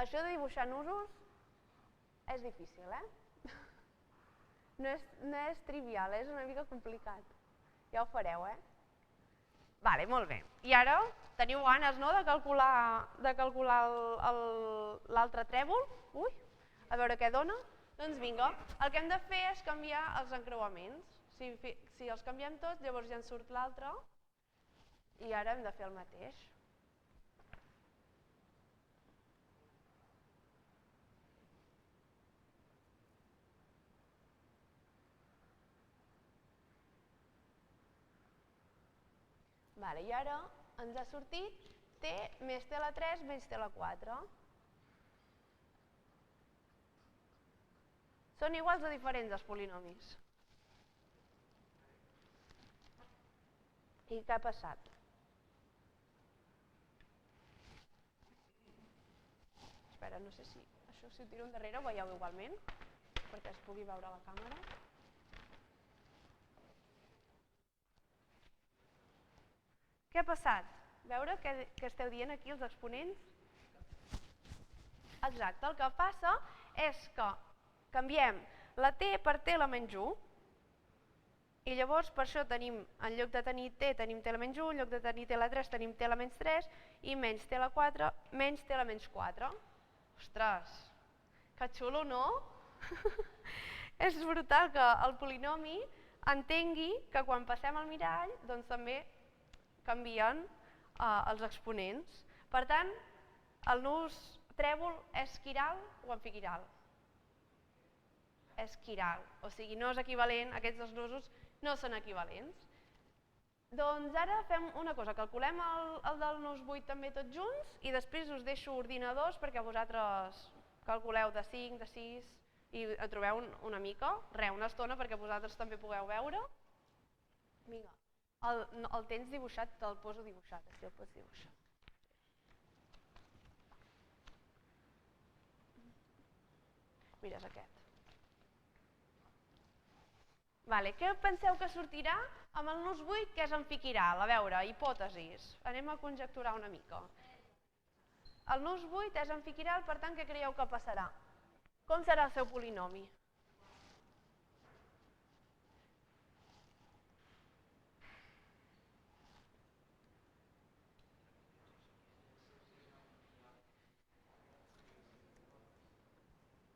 Això de dibuixar nusos és difícil, No és trivial, és una mica complicat. Ja ho fareu, Vale, molt bé. I ara teniu ganes, no?, de calcular l'altre trèvol? Ui, a veure què dona. Doncs vinga, el que hem de fer és canviar els encreuaments. Si els canviem tots, llavors ja ens surt l'altre i ara hem de fer el mateix. I ara ens ha sortit t més t a la 3 menys t a la 4. Són iguals o diferents els polinomis? I què ha passat? Espera, no sé si això si ho tiro endarrere ho veieu igualment, perquè es pugui veure a la càmera. Què ha passat? Veure què esteu dient aquí els exponents? Exacte, el que passa és que canviem la t per t a la menys 1 i llavors per això tenim, en lloc de tenir t, tenim t a la menys 1, en lloc de tenir t a la 3, tenim t a la menys 3 i menys t a la 4, menys t a la menys 4. Ostres, que xulo, no? És brutal que el polinomi entengui que quan passem al mirall doncs també canvien els exponents. Per tant, el nus trèvol és quiral o amfiquiral? És quiral, o sigui, no és equivalent, aquests dos nusos no són equivalents. Doncs ara fem una cosa, calculem el del nus 8 també tots junts i després us deixo ordinadors perquè vosaltres calculeu de 5, de 6 i trobeu una mica, una estona perquè vosaltres també pugueu veure. Vinga. El tens dibuixat, te'l poso dibuixat, així el pots dibuixar. Mira, és aquest. Què penseu que sortirà amb el nus 8, que és amfiquiral? A veure, hipòtesis. Anem a conjecturar una mica. El nus 8 és amfiquiral, per tant, què creieu que passarà? Com serà el seu polinomi?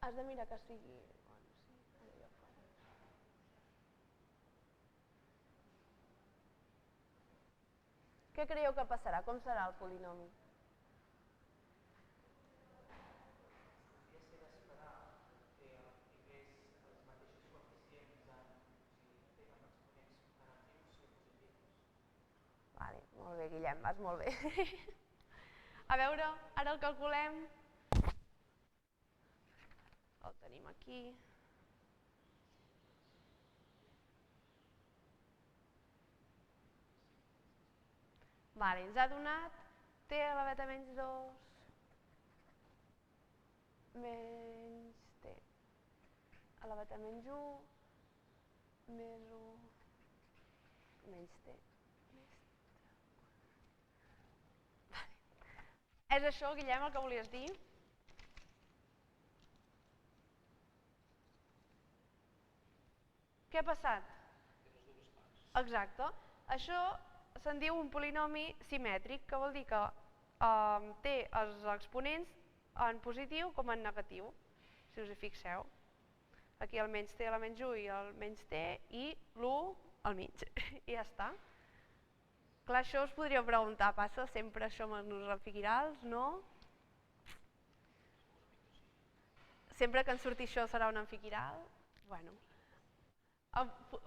Has de mirar que sigui... Què creieu que passarà? Com serà el polinomi? Molt bé, Guillem, vas molt bé. A veure, ara el calculem. El tenim aquí. Ens ha donat t elevat a menys 2 menys t elevat a menys 1 més 1 menys t. És això, Guillem, el que volies dir? Què ha passat? Exacte. Això se'n diu un polinomi simètric, que vol dir que té els exponents en positiu com en negatiu. si us hi fixeu. Aquí el menys T, la menys U i el menys T i l'1 al mig. I ja està. Clar, això us podríeu preguntar, passa sempre això amb els nusos amfiquirals, no? Sempre que en surti això serà un amfiquiral? Bueno,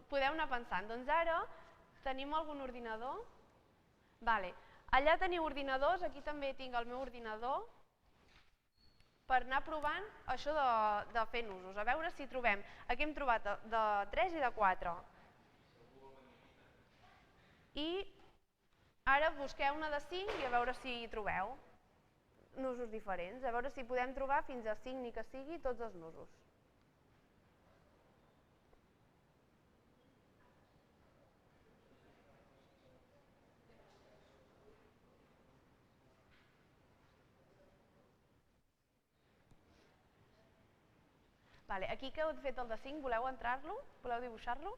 podeu anar pensant. Doncs ara tenim algun ordinador? Vale. Allà teniu ordinadors, aquí també tinc el meu ordinador, per anar provant això de fer nusos, a veure si trobem. Aquí hem trobat de 3 i de 4. I ara busqueu-ne de 5 i a veure si hi trobeu nusos diferents, a veure si podem trobar fins a 5 ni que sigui tots els nusos. Vale, aquí que heu fet el de 5, voleu entrar-lo? Voleu dibuixar-lo?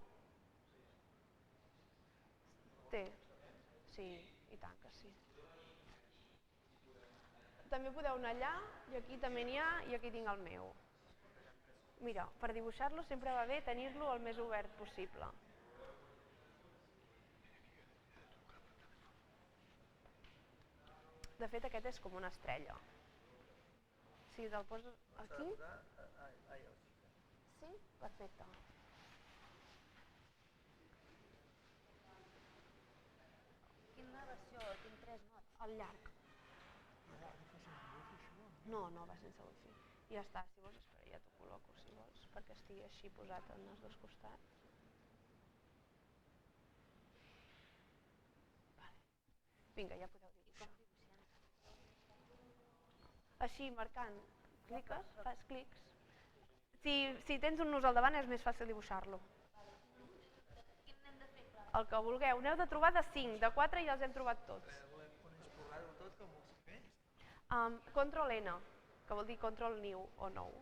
Té. Sí, i tant que sí. També podeu anar allà, i aquí també n'hi ha, i aquí tinc el meu. Mira, per dibuixar-lo sempre va bé tenir-lo el més obert possible. De fet, aquest és com una estrella. Si te'l poses aquí... Sí? Perfecte. Quina versió? Tinc 3 notes. El llarg. No, no va sense wifi. I ja està, si vols, espera, ja t'ho col·loco, si vols, perquè estigui així posat en els dos costats. Vale. Vinga, ja podeu dibuixar. Així, marcant, cliques, fas clics. Si tens un nus al davant és més fàcil dibuixar-lo. Quin n'hem de fer? El que vulgueu. N'heu de trobar de 5, de 4 ja els hem trobat tots. Control N, que vol dir control new o nou.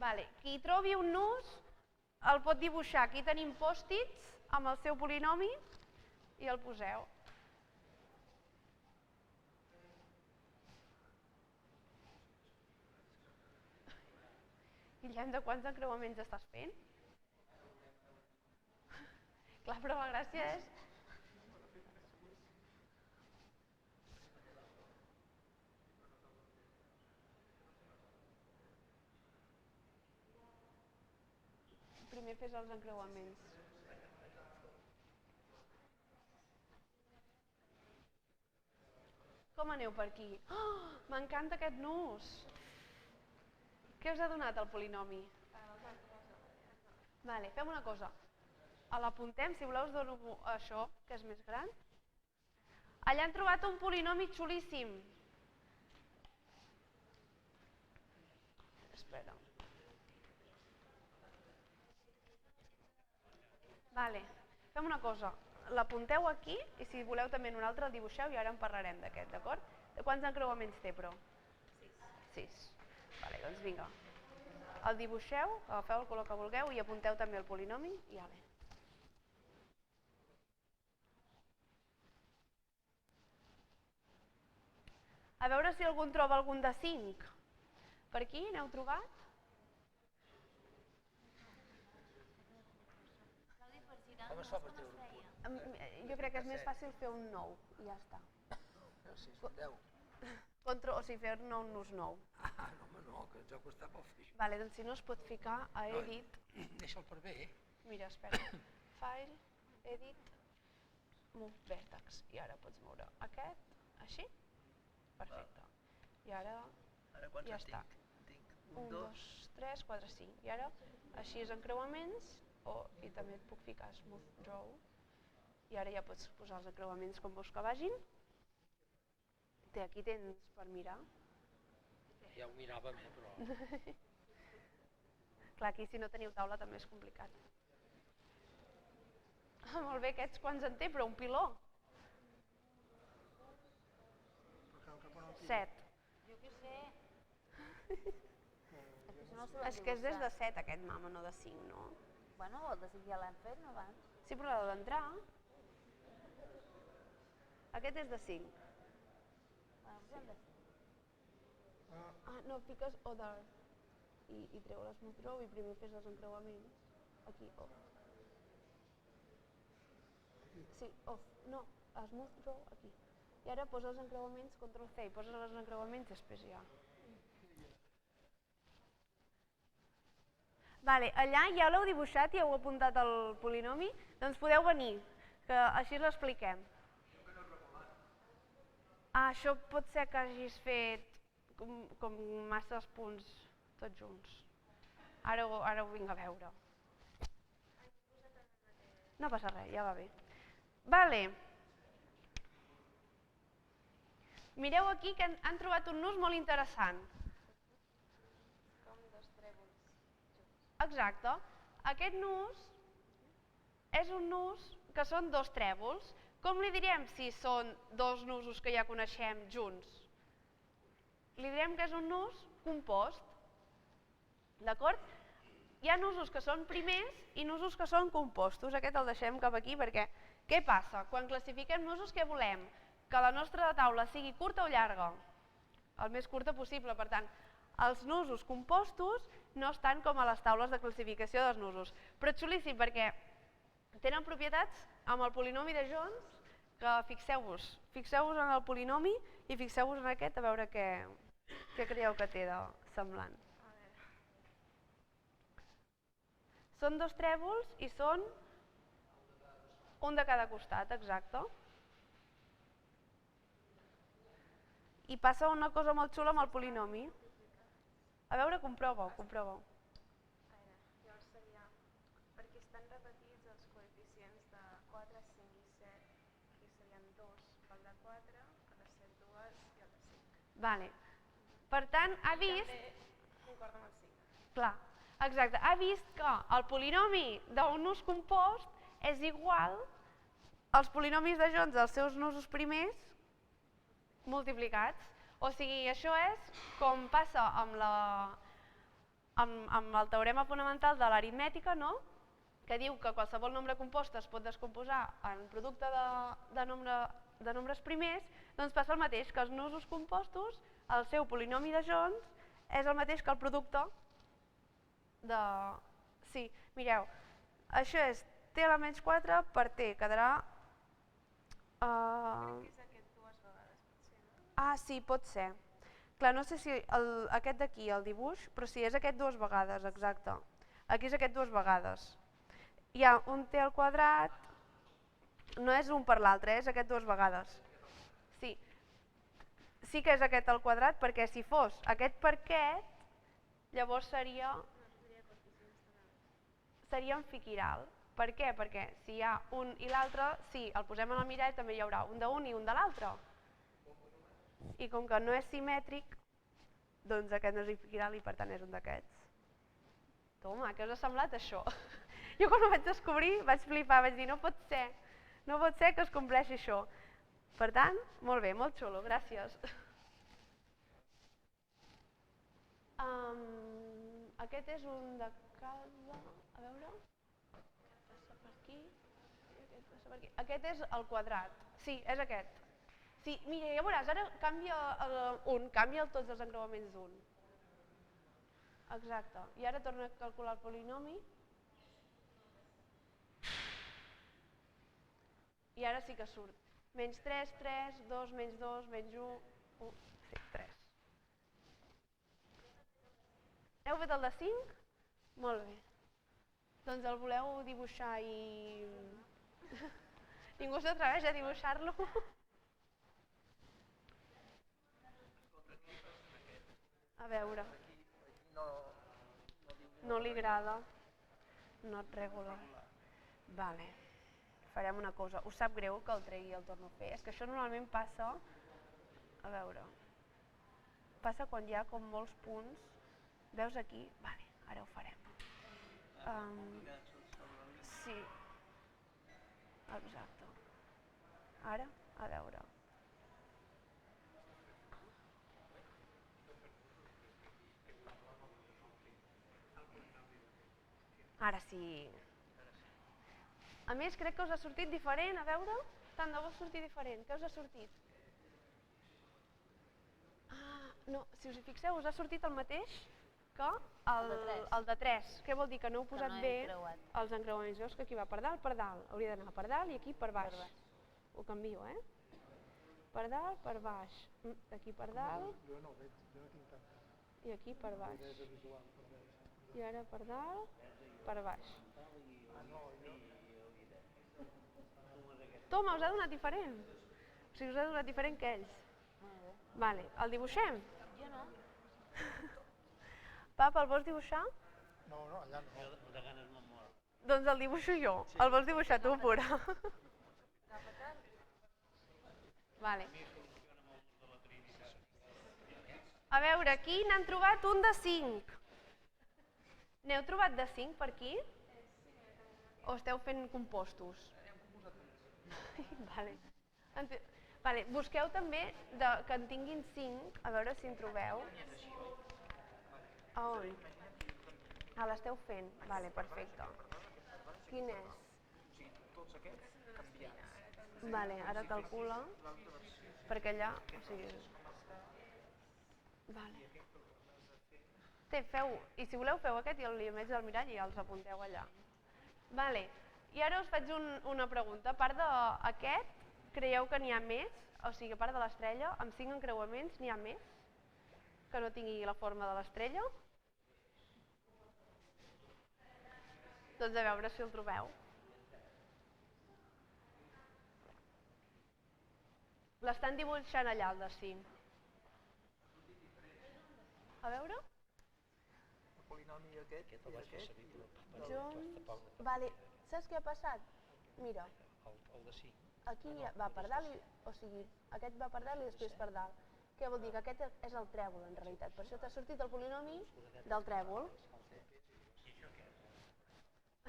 Vale. Qui trobi un nus el pot dibuixar. Aquí tenim pòstits amb el seu polinomi i el poseu. Guillem, de quants encreuaments estàs fent? Clar, però la gràcia és... Primer fes els encreuaments. Com aneu per aquí? Oh, m'encanta aquest nus! Què us ha donat el polinomi? Vale, fem una cosa. L'apuntem, si voleu us dono això, que és més gran. Allà han trobat un polinomi xulíssim. Espera. Vale, fem una cosa. L'apunteu aquí i si voleu també en un altre el dibuixeu i ara en parlarem d'aquest, d'acord? De quants encreuaments té, però? 6. Vale, doncs vinga. El dibuixeu, agafeu el color que vulgueu i apunteu també el polinomi i ale. A veure si algú en troba algun de 5. Per aquí n'heu trobat? Com es fa per treure un punt? Jo crec que és més fàcil fer un 9 i ja està. No sé, és un 10. O sigui, fer-ne un nus nou. Ah, no, home, no, que ens ha costat molt fer això. Vale, doncs si no es pot ficar a Edit. Deixa'l per bé, Mira, espera. File, Edit, Move Vertex. I ara pots moure aquest, així. Perfecte. I ara ja està. Tinc 1, 2, 3, 4, 5. I ara així és encreuaments i també et puc ficar Smooth Draw. I ara ja pots posar els encreuaments com vols que vagin. Aquí tens per mirar. Ja ho miràvem, però... Clar, aquí si no teniu taula també és complicat. Molt bé, aquests quants en té, però un piló. 7. Jo què sé. És que és des de 7 aquest, mama, no de 5, no? Bueno, el de 5 ja l'hem fet, no abans? Sí, però l'ha d'entrar. Aquest és de 5. Bueno, pues hem de fer. No, fiques other i treu l'smooth draw i primer fes els encreuaments. Aquí, off. Sí, off. No, smooth draw aquí. I ara posa els encreuaments, control C, i poses els encreuaments i després ja. Vale, allà ja l'heu dibuixat i heu apuntat el polinomi, doncs podeu venir, que així l'expliquem. Això pot ser que hagis fet com masses punts tots junts. Ara ho vinc a veure. No passa res, ja va bé. Vale. Mireu aquí que han trobat un nus molt interessant. Exacte. Aquest nus és un nus que són dos trèvols. Com li direm si són dos nusos que ja coneixem junts? Li direm que és un nus compost. D'acord? Hi ha nusos que són primers i nusos que són compostos. Aquest el deixem cap aquí perquè què passa? Quan classifiquem nusos, què volem? Que la nostra taula sigui curta o llarga? El més curta possible, per tant, els nusos compostos no estan com a les taules de classificació dels nusos. Però és xulíssim perquè tenen propietats amb el polinomi de Jones que fixeu-vos en el polinomi i fixeu-vos en aquest a veure què creieu que té de semblant. Són dos trèvols i són un de cada costat, exacte. I passa una cosa molt xula amb el polinomi. A veure, comprova-ho. A veure, llavors seria, perquè estan repetits els coeficients de 4, 5 i 7, aquí serien 2 pel de 4, el de 7, 2 i el de 5. Vale. Per tant, ha vist... També concorda amb el 5. Clar, exacte. Ha vist que el polinomi d'un nus compost és igual als polinomis de Jones dels seus nusos primers multiplicats. O sigui, això és com passa amb el teorema fonamental de l'aritmètica, no? Que diu que qualsevol nombre compost es pot descomposar en producte de nombres primers, doncs passa el mateix, que els nusos compostos, el seu polinomi de Jones, és el mateix que el producte de... Sí, mireu, això és t a la menys 4 per t, quedarà... Crec que és aquest dues vegades, potser, no? Ah, sí, pot ser. Clar, no sé si aquest d'aquí, el dibuix, però sí, és aquest dues vegades, exacte. Aquí és aquest dues vegades. Hi ha un t al quadrat, no és un per l'altre, és aquest dues vegades. Sí. Sí que és aquest al quadrat, perquè si fos aquest per aquest, llavors seria en fiquiral. Per què? Perquè si hi ha un i l'altre, si el posem en el mirall també hi haurà un d'un i un de l'altre. I com que no és simètric, doncs aquest no és fiquiral i per tant és un d'aquests. Toma, què us ha semblat això? Jo quan ho vaig descobrir vaig flipar, vaig dir no pot ser que es compleixi això. Per tant, molt bé, molt xulo, gràcies. Aquest és un de cada... A veure... Aquest és el quadrat. Sí, és aquest. Sí, mira, ja veuràs, ara canvia tots els encreuaments d'un. Exacte. I ara torna a calcular el polinomi. I ara sí que surt. Menys 3, 3, 2, menys 2, menys 1, 1, sí, 3. Heu fet el de 5? Molt bé. Doncs el voleu dibuixar i... Ningú s'atreveix a dibuixar-lo? A veure. No li agrada. No et regula. Vale. Farem una cosa. Us sap greu que el tregui i el torno a fer? És que això normalment passa... A veure... Passa quan hi ha com molts punts. Veus aquí? Vale, ara ho farem. Sí. Exacte. Ara, a veure. Ara sí. A més, crec que us ha sortit diferent, a veure. Tant de bo sortir diferent. Què us ha sortit? No, si us hi fixeu, us ha sortit el mateix que El de tres. el de 3. Què vol dir? Que no heu posat no hem bé creuat. els encreuaments. Veus que aquí va per dalt, per dalt. Hauria d'anar per dalt i aquí per baix. Ho canvio, Per dalt, per baix. Aquí per dalt. Jo no ho veig, jo no tinc tanta I aquí per baix. idea visual per veure. I ara per dalt, per baix. Toma, us ha donat diferent. O sigui, us ha donat diferent que ells. Molt bé. Vale, el dibuixem? Jo no. Papa, el vols dibuixar? No, allà no. Jo de ganes no em moro. Doncs el dibuixo jo. El vols dibuixar tu, pura? Vale. A veure, aquí n'han trobat un de 5. N'heu trobat de 5 per aquí? O esteu fent compostos? Vale. Busqueu també que en tinguin 5, a veure si en trobeu. A on? L'esteu fent? Vale, perfecte. Quin és? Tots aquests canviats. Vale, ara calcula, perquè allà, o sigui... Vale. Feu, i si voleu feu aquest i el imatge del mirall i els apunteu allà. Vale, i ara us faig una pregunta. A part d'aquest, creieu que n'hi ha més? O sigui, a part de l'estrella, amb 5 encreuaments n'hi ha més que no tingui la forma de l'estrella? Doncs a veure si el trobeu. L'estan dibuixant allà, el de 5. A veure? El polinomi aquest Aquest el vaig fer servir per Junts... Vale, saps què ha passat? Mira, el de 5. aquí va per dalt, o sigui, aquest va per dalt i després per dalt. Què vol dir? Que aquest és el trèvol, en realitat. Per això t'ha sortit el polinomi del trèvol.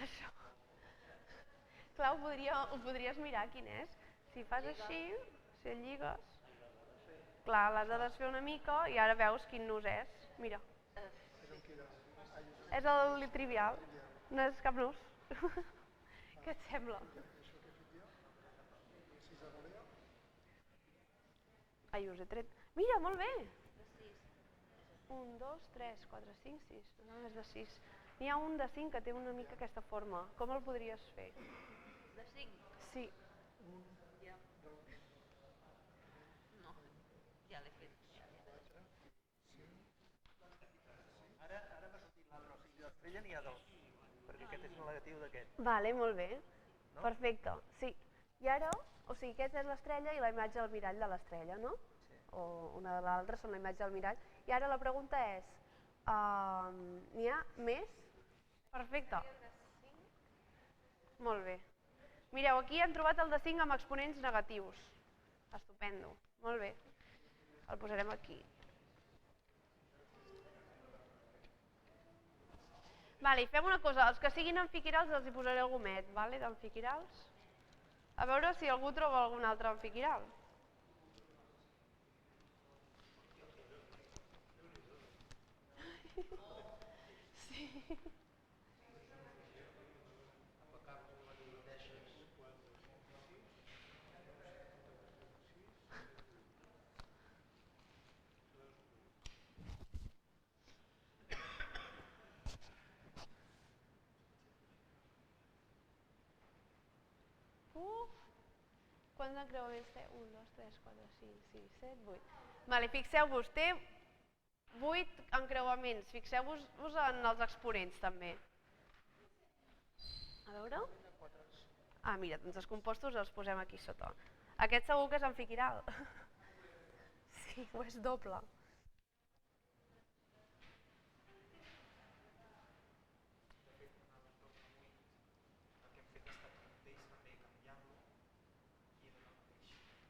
Això. Clar, ho podries mirar quin és. Si fas així, si el lligues... Clar, l'has de desfer una mica i ara veus quin nus és. Mira. És el trivial, no és cap nus. Què et sembla? Ai, us he tret... Mira, molt bé! 1, 2, 3, 4, 5, 6. No, és de 6. N'hi ha un de 5 que té una mica aquesta forma. Com el podries fer? De 5? Sí. Ja. No, ja l'he fet. Ara m'ha sortit l'altre, o sigui, l'estrella n'hi ha 2, perquè aquest és el negatiu d'aquest. Vale, molt bé. No? Perfecte, sí. I ara, o sigui, aquesta és l'estrella i la imatge del mirall de l'estrella, no? Sí. O una de l'altra són la imatge del mirall. I ara la pregunta és, n'hi ha més? Perfecte. Molt bé. Mireu, aquí han trobat el de 5 amb exponents negatius. Estupendo, molt bé. El posarem aquí. Vale, i fem una cosa, els que siguin amfiquirals els hi posaré el gomet, vale, d'amfiquirals. A veure si algú troba algun altre amfiquiral. Sí. Quants encreuaments té? 1, 2, 3, 4, 5, 6, 7, 8. Vale, fixeu-vos, té 8 encreuaments. Fixeu-vos en els exponents també. A veure? Ah, mira, doncs els compostos els posem aquí sota. Aquest segur que és amfiquiral. Sí, o és doble.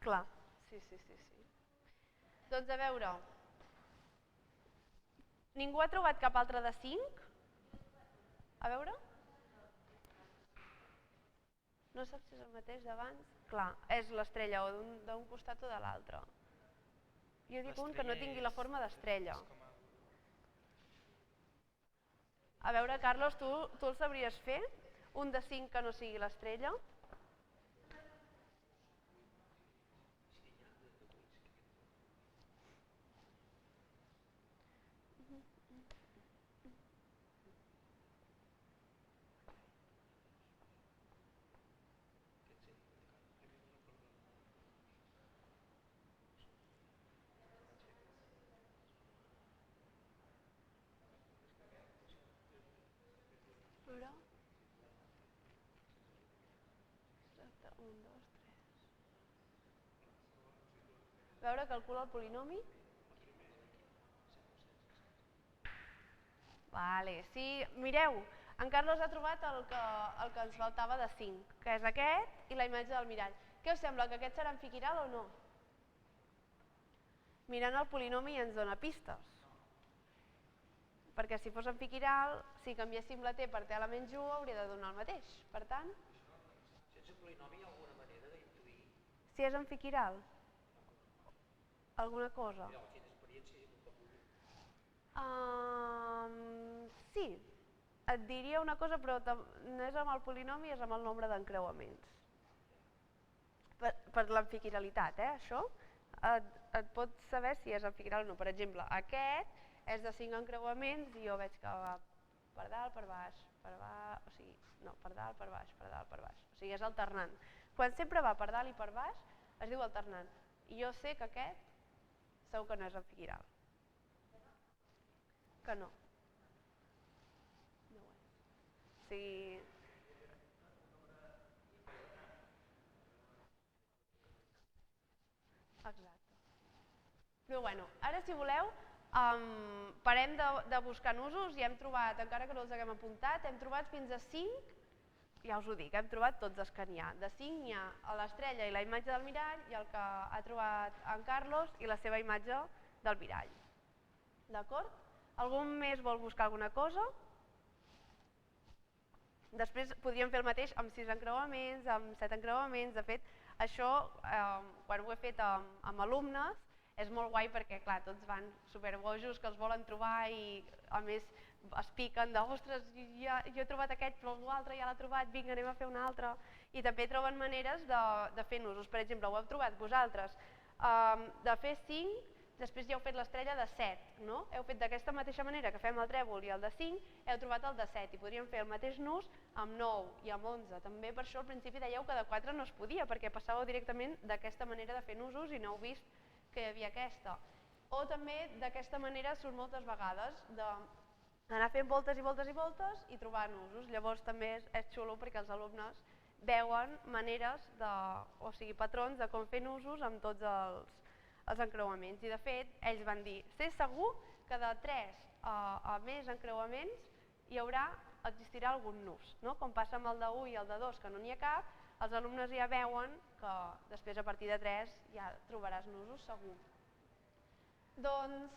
Clar, sí. Doncs a veure, ningú ha trobat cap altre de 5? A veure? No saps si és el mateix d'abans? Clar, és l'estrella o d'un costat o de l'altre. Jo dic un que no tingui la forma d'estrella. A veure, Carlos, tu el sabries fer? Un de 5 que no sigui l'estrella? Però... 1, 2, 3... A veure, calcula el polinomi. Vale, sí, mireu, en Carlos ha trobat el que ens faltava de 5, que és aquest i la imatge del mirall. Què us sembla, que aquest serà amfiquiral o no? Mirant el polinomi ens dona pistes. Perquè si fos amfiquiral, si canviéssim la t per t elements 1, hauria de donar el mateix. Per tant... Sense polinomi hi ha alguna manera d'intuir? Si és amfiquiral? Alguna cosa? Mira, quina experiència hi ha Sí, et diria una cosa, però no és amb el polinomi, és amb el nombre d'encreuaments. Per l'amfiquiralitat, això, et pot saber si és amfiquiral o no. Per exemple, aquest és de 5 encreuaments i jo veig que va per dalt, per baix, per baix, o sigui, no, per dalt, per baix, per dalt, per baix. O sigui, és alternant. Quan sempre va per dalt i per baix, es diu alternant. I jo sé que aquest segur que no és amfiquiral. Que no. No ho és. O sigui... Exacte. Però bueno, ara si voleu, parem de buscar nusos i hem trobat, encara que no els haguem apuntat, hem trobat fins a 5, ja us ho dic, hem trobat tots els que n'hi ha. De 5 n'hi ha l'estrella i la imatge del mirall i el que ha trobat en Carlos i la seva imatge del mirall. D'acord? Algú més vol buscar alguna cosa? Després podríem fer el mateix amb 6 encreuaments, amb 7 encreuaments. De fet, això, quan ho he fet amb alumnes, és molt guai perquè, clar, tots van superbojos que els volen trobar i, a més, es piquen de, ostres, jo he trobat aquest, però l'altre ja l'ha trobat, vinga, anem a fer un altre. I també troben maneres de fer nusos. Per exemple, ho heu trobat vosaltres, de fer 5, després ja heu fet l'estrella de 7, no? Heu fet d'aquesta mateixa manera que fem el trèvol i el de 5, heu trobat el de 7 i podríem fer el mateix nus amb 9 i amb 11. També per això al principi dèieu que de 4 no es podia, perquè passàveu directament d'aquesta manera de fer nusos i no heu vist que hi havia aquesta. O també d'aquesta manera surt moltes vegades, d'anar fent voltes i voltes i voltes i trobar nusos. Llavors també és xulo perquè els alumnes veuen maneres, o sigui patrons de com fer nusos amb tots els encreuaments. I de fet, ells van dir, sé segur que de 3 a més encreuaments existirà algun nus. Com passa amb el de 1 i el de 2, que no n'hi ha cap, els alumnes ja veuen que després a partir de 3 ja trobaràs nusos segur. Doncs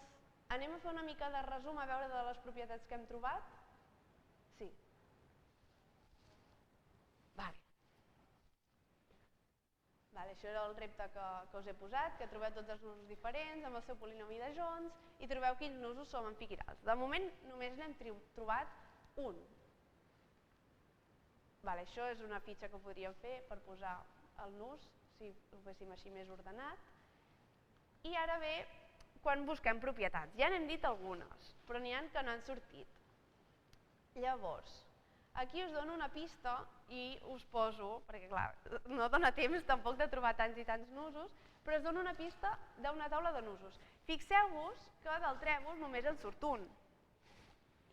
anem a fer una mica de resum a veure de les propietats que hem trobat. Sí. Això era el repte que us he posat, que trobeu tots els nusos diferents amb el seu polinomi de Jones i trobeu quins nusos són amfiquirals. De moment només n'hem trobat un. Això és una fitxa que podríem fer per posar el nus, si ho féssim així més ordenat. I ara ve quan busquem propietats. Ja n'hem dit algunes, però n'hi ha que no han sortit. Llavors, aquí us dono una pista i us poso, perquè clar, no dona temps tampoc de trobar tants i tants nusos, però us dono una pista d'una taula de nusos. Fixeu-vos que del trèvol només en surt un.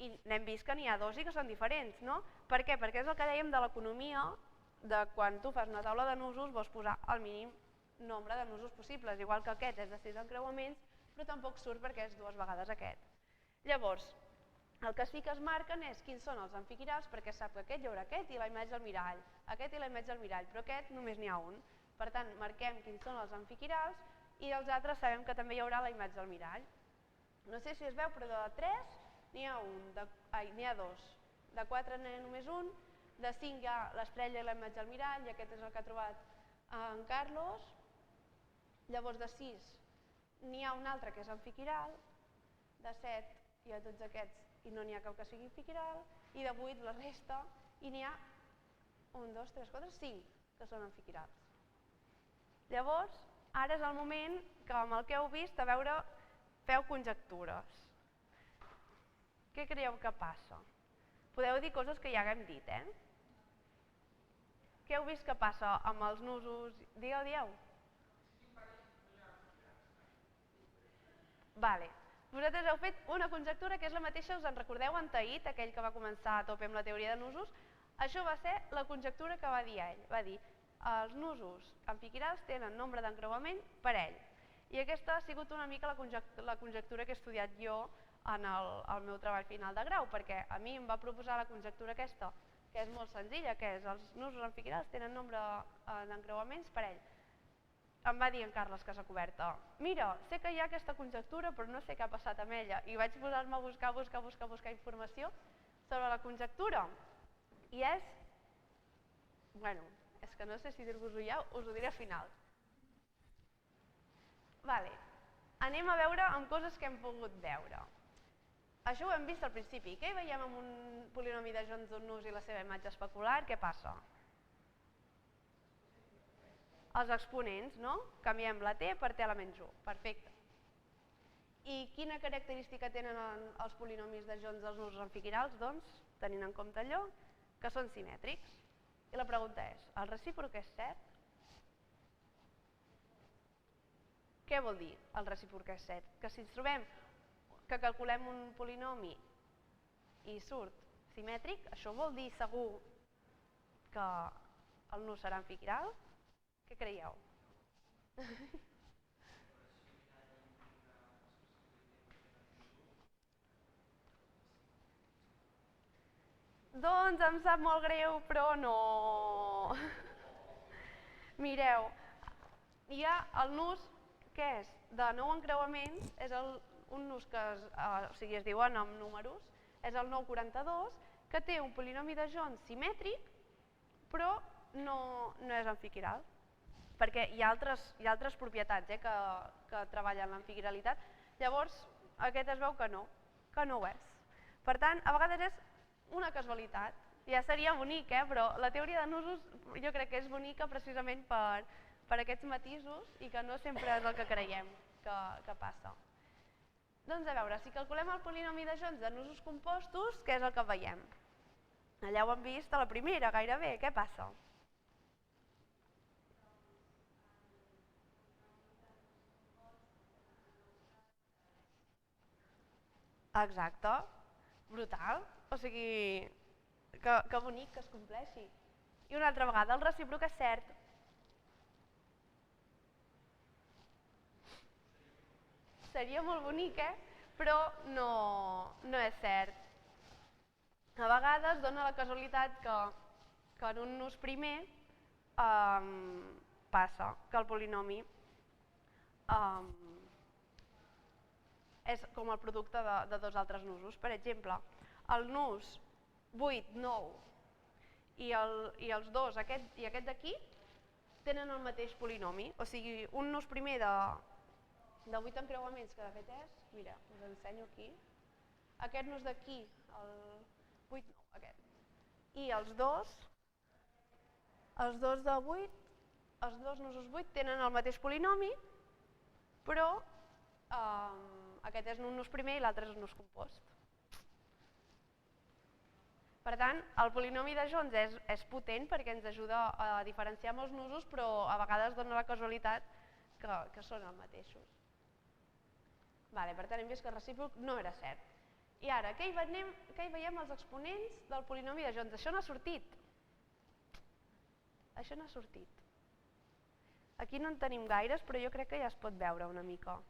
I n'hem vist que n'hi ha dos i que són diferents, no? Per què? Perquè és el que dèiem de l'economia, de quan tu fas una taula de nusos vols posar el mínim nombre de nusos possibles, igual que aquest és de 6 encreuaments, però tampoc surt perquè és 2 vegades aquest. Llavors, el que sí que es marquen és quins són els amfiquirals, perquè sap que aquest hi haurà aquest i la imatge al mirall, aquest i la imatge al mirall, però aquest només n'hi ha un. Per tant, marquem quins són els amfiquirals i els altres sabem que també hi haurà la imatge al mirall. No sé si es veu, però de 3 n'hi ha 2, de 4 n'hi ha només un, de 5 hi ha l'estrella i la imatge al mirall, i aquest és el que ha trobat en Carlos. Llavors de 6 n'hi ha un altre que és amfiquiral, de 7 hi ha tots aquests i no n'hi ha cap que sigui amfiquiral, i de 8 la resta, i n'hi ha 1, 2, 3, 4, 5 que són amfiquirals. Llavors, ara és el moment que amb el que heu vist, a veure, feu conjectures. Què creieu que passa? Podeu dir coses que ja haguem dit, Què heu vist que passa amb els nusos? Dieu. Vale. Vosaltres heu fet una conjectura que és la mateixa, us en recordeu en Tait, aquell que va començar a tope amb la teoria de nusos? Això va ser la conjectura que va dir ell. Va dir, els nusos amfiquirals tenen nombre d'encreuament per ell. I aquesta ha sigut una mica la conjectura que he estudiat jo en el meu treball final de grau, perquè a mi em va proposar la conjectura aquesta, que és molt senzilla, que és els nusos amfiquirals tenen nombre d'encreuaments per ell. Em va dir en Carles Casacoberta, mira, sé que hi ha aquesta conjectura però no sé què ha passat amb ella, i vaig posar-me a buscar informació sobre la conjectura i és, bueno, és que no sé si dir-vos-ho ja, us ho diré al final. Vale. Anem a veure amb coses que hem pogut veure. Això ho hem vist al principi, què veiem amb un polinomi de Jones d'un nus i la seva imatge especular, què passa? Els exponents, no? Canviem la t per t a la menys 1, perfecte. I quina característica tenen els polinomis de Jones dels nusos amfiquirals? Doncs, tenint en compte allò, que són simètrics. I la pregunta és, el recíproc és cert? Què vol dir el recíproc és cert? Que si ens trobem que calculem un polinomi i surt simètric, això vol dir segur que el nus serà amfiquiral? Què creieu? Doncs em sap molt greu, però no. Mireu, hi ha el nus que és de 9 encreuaments, és un nus que es diuen amb números, és el 942, que té un polinomi de Jones simètric, però no és amfiquiral, perquè hi ha altres propietats que treballen l'amfiquiralitat. Llavors, aquest es veu que no ho és. Per tant, a vegades és una casualitat. Ja seria bonic, però la teoria de nusos jo crec que és bonica precisament per aquests matisos i que no sempre és el que creiem que passa. Doncs a veure, si calculem el polinomi de Jones de nusos compostos, què és el que veiem? Allà ho hem vist a la primera, gairebé. Què passa? Exacte, brutal. O sigui, que bonic que es compleixi. I una altra vegada, el recíproc és cert. Seria molt bonic, però no és cert. A vegades dona la casualitat que en un nus primer passa, que el polinomi és com el producte de dos altres nusos. Per exemple, el nus 8, 9 i els dos, aquest i aquest d'aquí, tenen el mateix polinomi. O sigui, un nus primer de 8 encreuaments, que de fet és, mira, us ensenyo aquí, aquest nus d'aquí, el 8, 9, aquest, i els dos de 8, els dos nusos 8 tenen el mateix polinomi, però aquest és un nus primer i l'altre és un nus compost. Per tant, el polinomi de Jones és potent perquè ens ajuda a diferenciar molts nusos, però a vegades dona la casualitat que són els mateixos. Per tant, hem vist que el recíproc no era cert. I ara, què hi veiem als exponents del polinomi de Jones? Això no ha sortit. Això no ha sortit. Aquí no en tenim gaires, però jo crec que ja es pot veure una mica.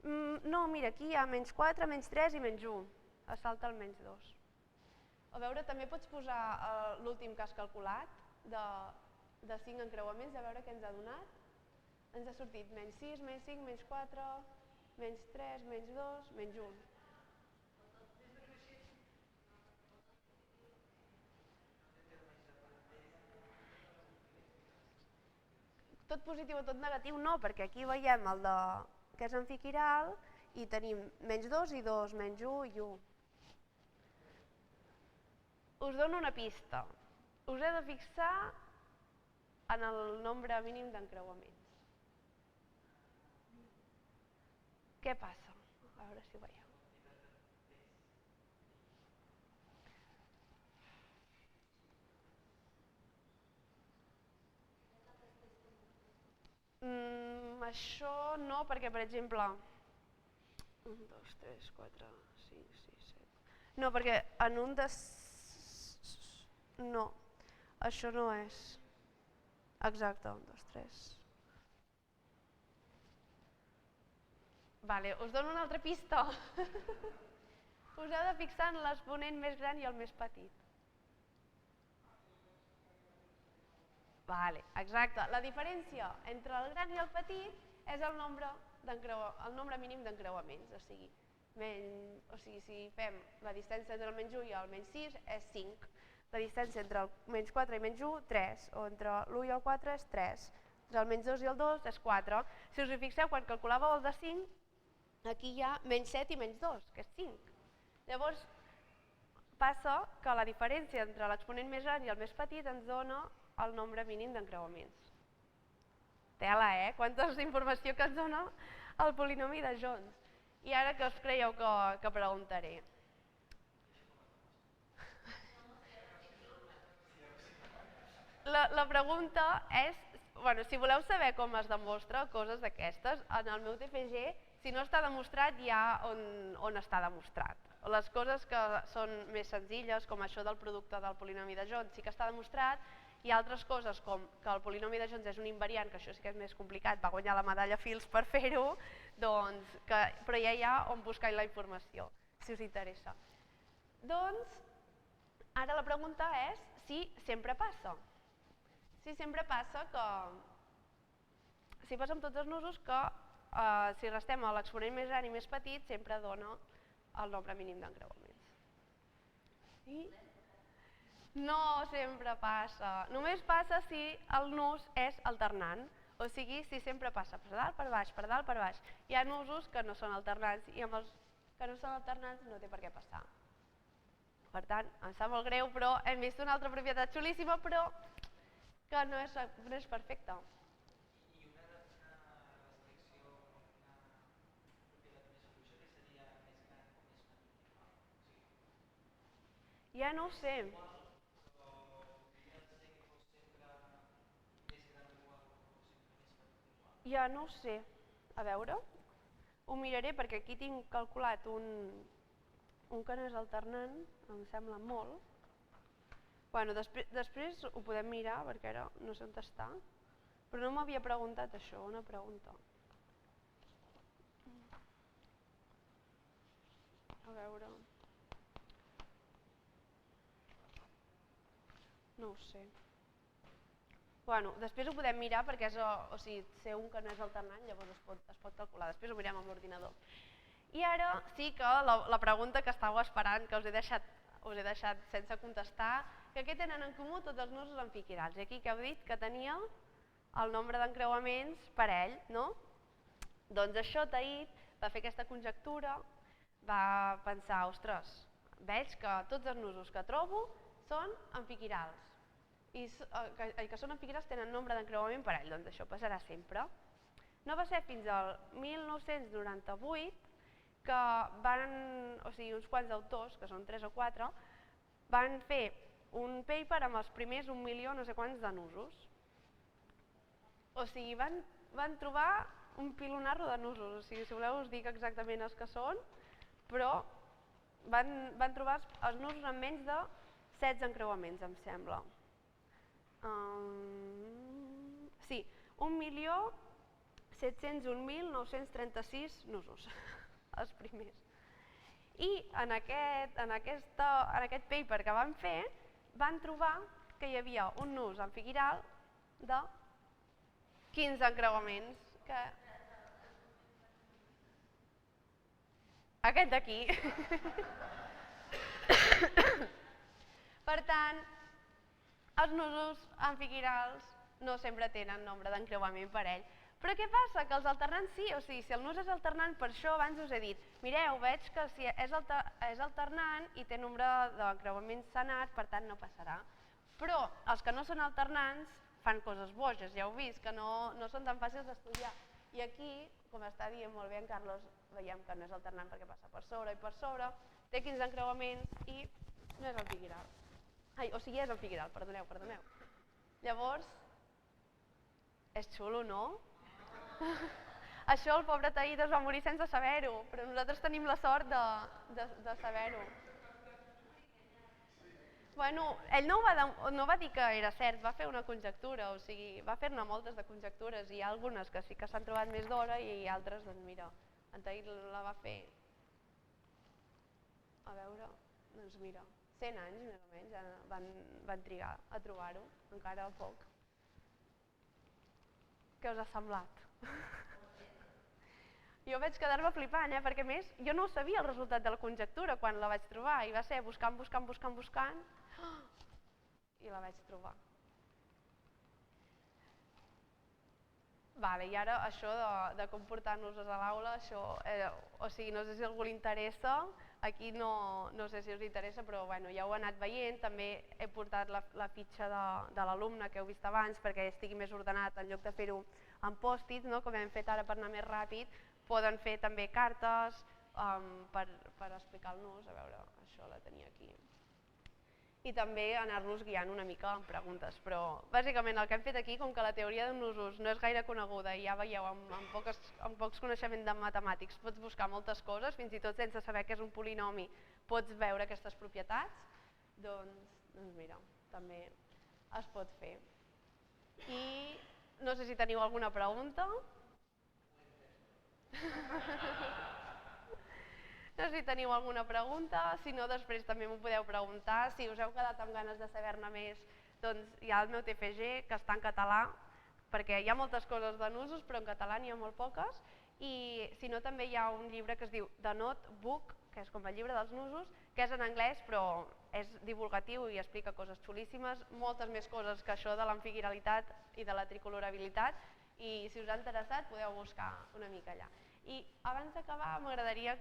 No, mira, aquí hi ha menys 4, menys 3 i menys 1. Es salta el menys 2. A veure, també pots posar l'últim que has calculat, de 5 encreuaments, a veure què ens ha donat. Ens ha sortit menys 6, menys 5, menys 4, menys 3, menys 2, menys 1. Tot positiu o tot negatiu no, perquè aquí veiem el que és amfiquiral i tenim menys 2 i 2, menys 1 i 1. Us dono una pista. Us he de fixar en el nombre mínim d'encreuaments. Què passa? A veure si ho veieu. això no, perquè per exemple... 1, 2, 3, 4, 5, 6, 7... No, perquè en un de... No, això no és. Exacte, 1, 2, 3... Vale, us dono una altra pista. Us heu de fixar en l'exponent més gran i el més petit. Vale, exacte. La diferència entre el gran i el petit és el nombre mínim d'encreuaments. O sigui, si fem la distància entre el menys 1 i el menys 6 és 5. La distància entre el menys 4 i menys 1, 3. O entre l'1 i el 4 és 3. Entre el menys 2 i el 2 és 4. Si us hi fixeu, quan calculàveu el de 5, aquí hi ha menys 7 i menys 2, que és 5. Llavors, passa que la diferència entre l'exponent més gran i el més petit ens dona el nombre mínim d'encreuaments. Tela, Quanta informació que ens dona el polinomi de Jones. I ara què us creieu que preguntaré? La pregunta és, si voleu saber com es demostra coses d'aquestes, en el meu TFG, si no està demostrat, hi ha on està demostrat. Les coses que són més senzilles, com això del producte del polinomi de Jones, sí que està demostrat. Hi ha altres coses com que el polinomi de Jones és un invariant, que això sí que és més complicat, va guanyar la medalla Fields per fer-ho, però ja hi ha on buscar la informació, si us interessa. Doncs, ara la pregunta és si sempre passa. Si sempre passa que... Si passa amb tots els nusos que si restem l'exponent més gran i més petit sempre dona el nombre mínim d'encreuaments. Sí? No sempre passa. Només passa si el nus és alternant. O sigui, si sempre passa per dalt, per baix, per dalt, per baix. Hi ha nusos que no són alternants i amb els que no són alternants no té per què passar. Per tant, em sap molt greu, però hem vist una altra propietat xulíssima, però que no és perfecta. Ja no ho sé. Ja no ho sé. A veure, ho miraré perquè aquí tinc calculat un que no és alternant, em sembla molt. Bueno, després ho podem mirar perquè ara no sé on està, però no m'havia preguntat això, una pregunta. A veure... No ho sé. Bueno, després ho podem mirar perquè sé un que no és alternant, llavors es pot calcular. Després ho mirem amb l'ordinador. I ara sí que la pregunta que estàveu esperant, que us he deixat sense contestar, que què tenen en comú tots els nusos amfiquirals? I aquí que heu dit que tenia el nombre d'encreuaments parell, no? Doncs això Tahit va fer aquesta conjectura, va pensar, ostres, veig que tots els nusos que trobo són amfiquirals. I que són amfiquirals tenen nombre d'encreuament parell, doncs això passarà sempre. No va ser fins al 1998 que uns quants autors, que són 3 o 4, van fer un paper amb els primers 1 milió no sé quants de nusos. O sigui, van trobar un pilonarro de nusos, o sigui, si voleu us dic exactament els que són, però van trobar els nusos amb menys de 16 encreuaments, em sembla. Sí, 1.701.936 nusos, els primers. I en aquest paper que van fer, van trobar que hi havia un nus amfiquiral de 15 encreuaments. Aquest d'aquí. Per tant, els nusos amfiquirals no sempre tenen nombre d'encreuament parell. Però què passa? Que els alternants sí, o sigui, si el nus és alternant, per això abans us he dit, mireu, veig que si és alternant i té nombre d'encreuaments senat, per tant no passarà. Però els que no són alternants fan coses boges, ja heu vist, que no són tan fàcils d'estudiar. I aquí, com està dient molt bé en Carlos, veiem que no és alternant perquè passa per sobre i per sobre, té 15 encreuaments i no és amfiquiral. O sigui, és amfiquiral, perdoneu. Llavors, és xulo, no? Això el pobre Taïd es va morir sense saber-ho, però nosaltres tenim la sort de saber-ho. Bueno, ell no va dir que era cert, va fer una conjectura, o sigui, va fer-ne moltes de conjectures, i hi ha algunes que sí que s'han trobat més d'hora i altres, doncs mira, en Taïd la va fer, a veure, doncs mira, 100 anys més o menys van trigar a trobar-ho, encara poc. Què us ha semblat? Jo vaig quedar-me flipant, perquè a més jo no sabia el resultat de la conjectura quan la vaig trobar i va ser buscant i la vaig trobar. I ara això de comportar-nos a l'aula, o sigui, no sé si a algú li interessa, aquí no sé si us interessa, però ja ho he anat veient, també he portat la fitxa de l'alumne que heu vist abans perquè estigui més ordenat en lloc de fer-ho en pòst-its, com hem fet ara per anar més ràpid, poden fer també cartes per explicar-nos, a veure, això la tenia aquí, i també anar-nos guiant una mica amb preguntes, però bàsicament el que hem fet aquí, com que la teoria d'usos no és gaire coneguda i ja veieu amb pocs coneixements de matemàtics pots buscar moltes coses, fins i tot sense saber què és un polinomi pots veure aquestes propietats, doncs mira, també es pot fer. I no sé si teniu alguna pregunta. No sé si teniu alguna pregunta, si no després també m'ho podeu preguntar, si us heu quedat amb ganes de saber-ne més, doncs hi ha el meu TFG que està en català, perquè hi ha moltes coses de nusos però en català n'hi ha molt poques, i si no també hi ha un llibre que es diu The Notebook, que és com el llibre dels nusos, que és en anglès però és divulgatiu i explica coses xulíssimes, moltes més coses que això de l'amfiguiralitat i de la tricolorabilitat, i si us ha interessat podeu buscar una mica allà. I abans d'acabar m'agradaria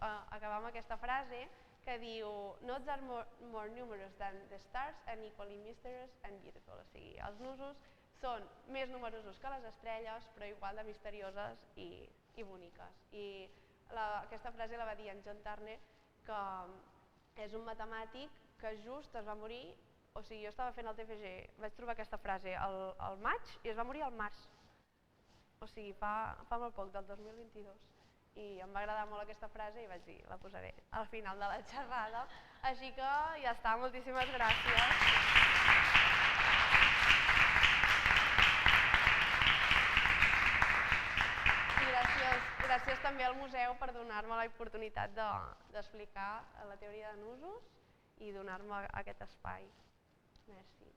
acabar amb aquesta frase que diu Nodes are more numerous than the stars and equally mysterious and beautiful. O sigui, els nusos són més numerosos que les estrelles però igual de misterioses i boniques. I aquesta frase la va dir en John Turner, que és un matemàtic que just es va morir, o sigui, jo estava fent el TFG, vaig trobar aquesta frase al maig i es va morir al març. O sigui, fa molt poc, del 2022. I em va agradar molt aquesta frase i vaig dir, la posaré al final de la xerrada. Així que ja està, moltíssimes gràcies. I gràcies també al museu per donar-me l'oportunitat d'explicar la teoria de nusos i donar-me aquest espai. Merci.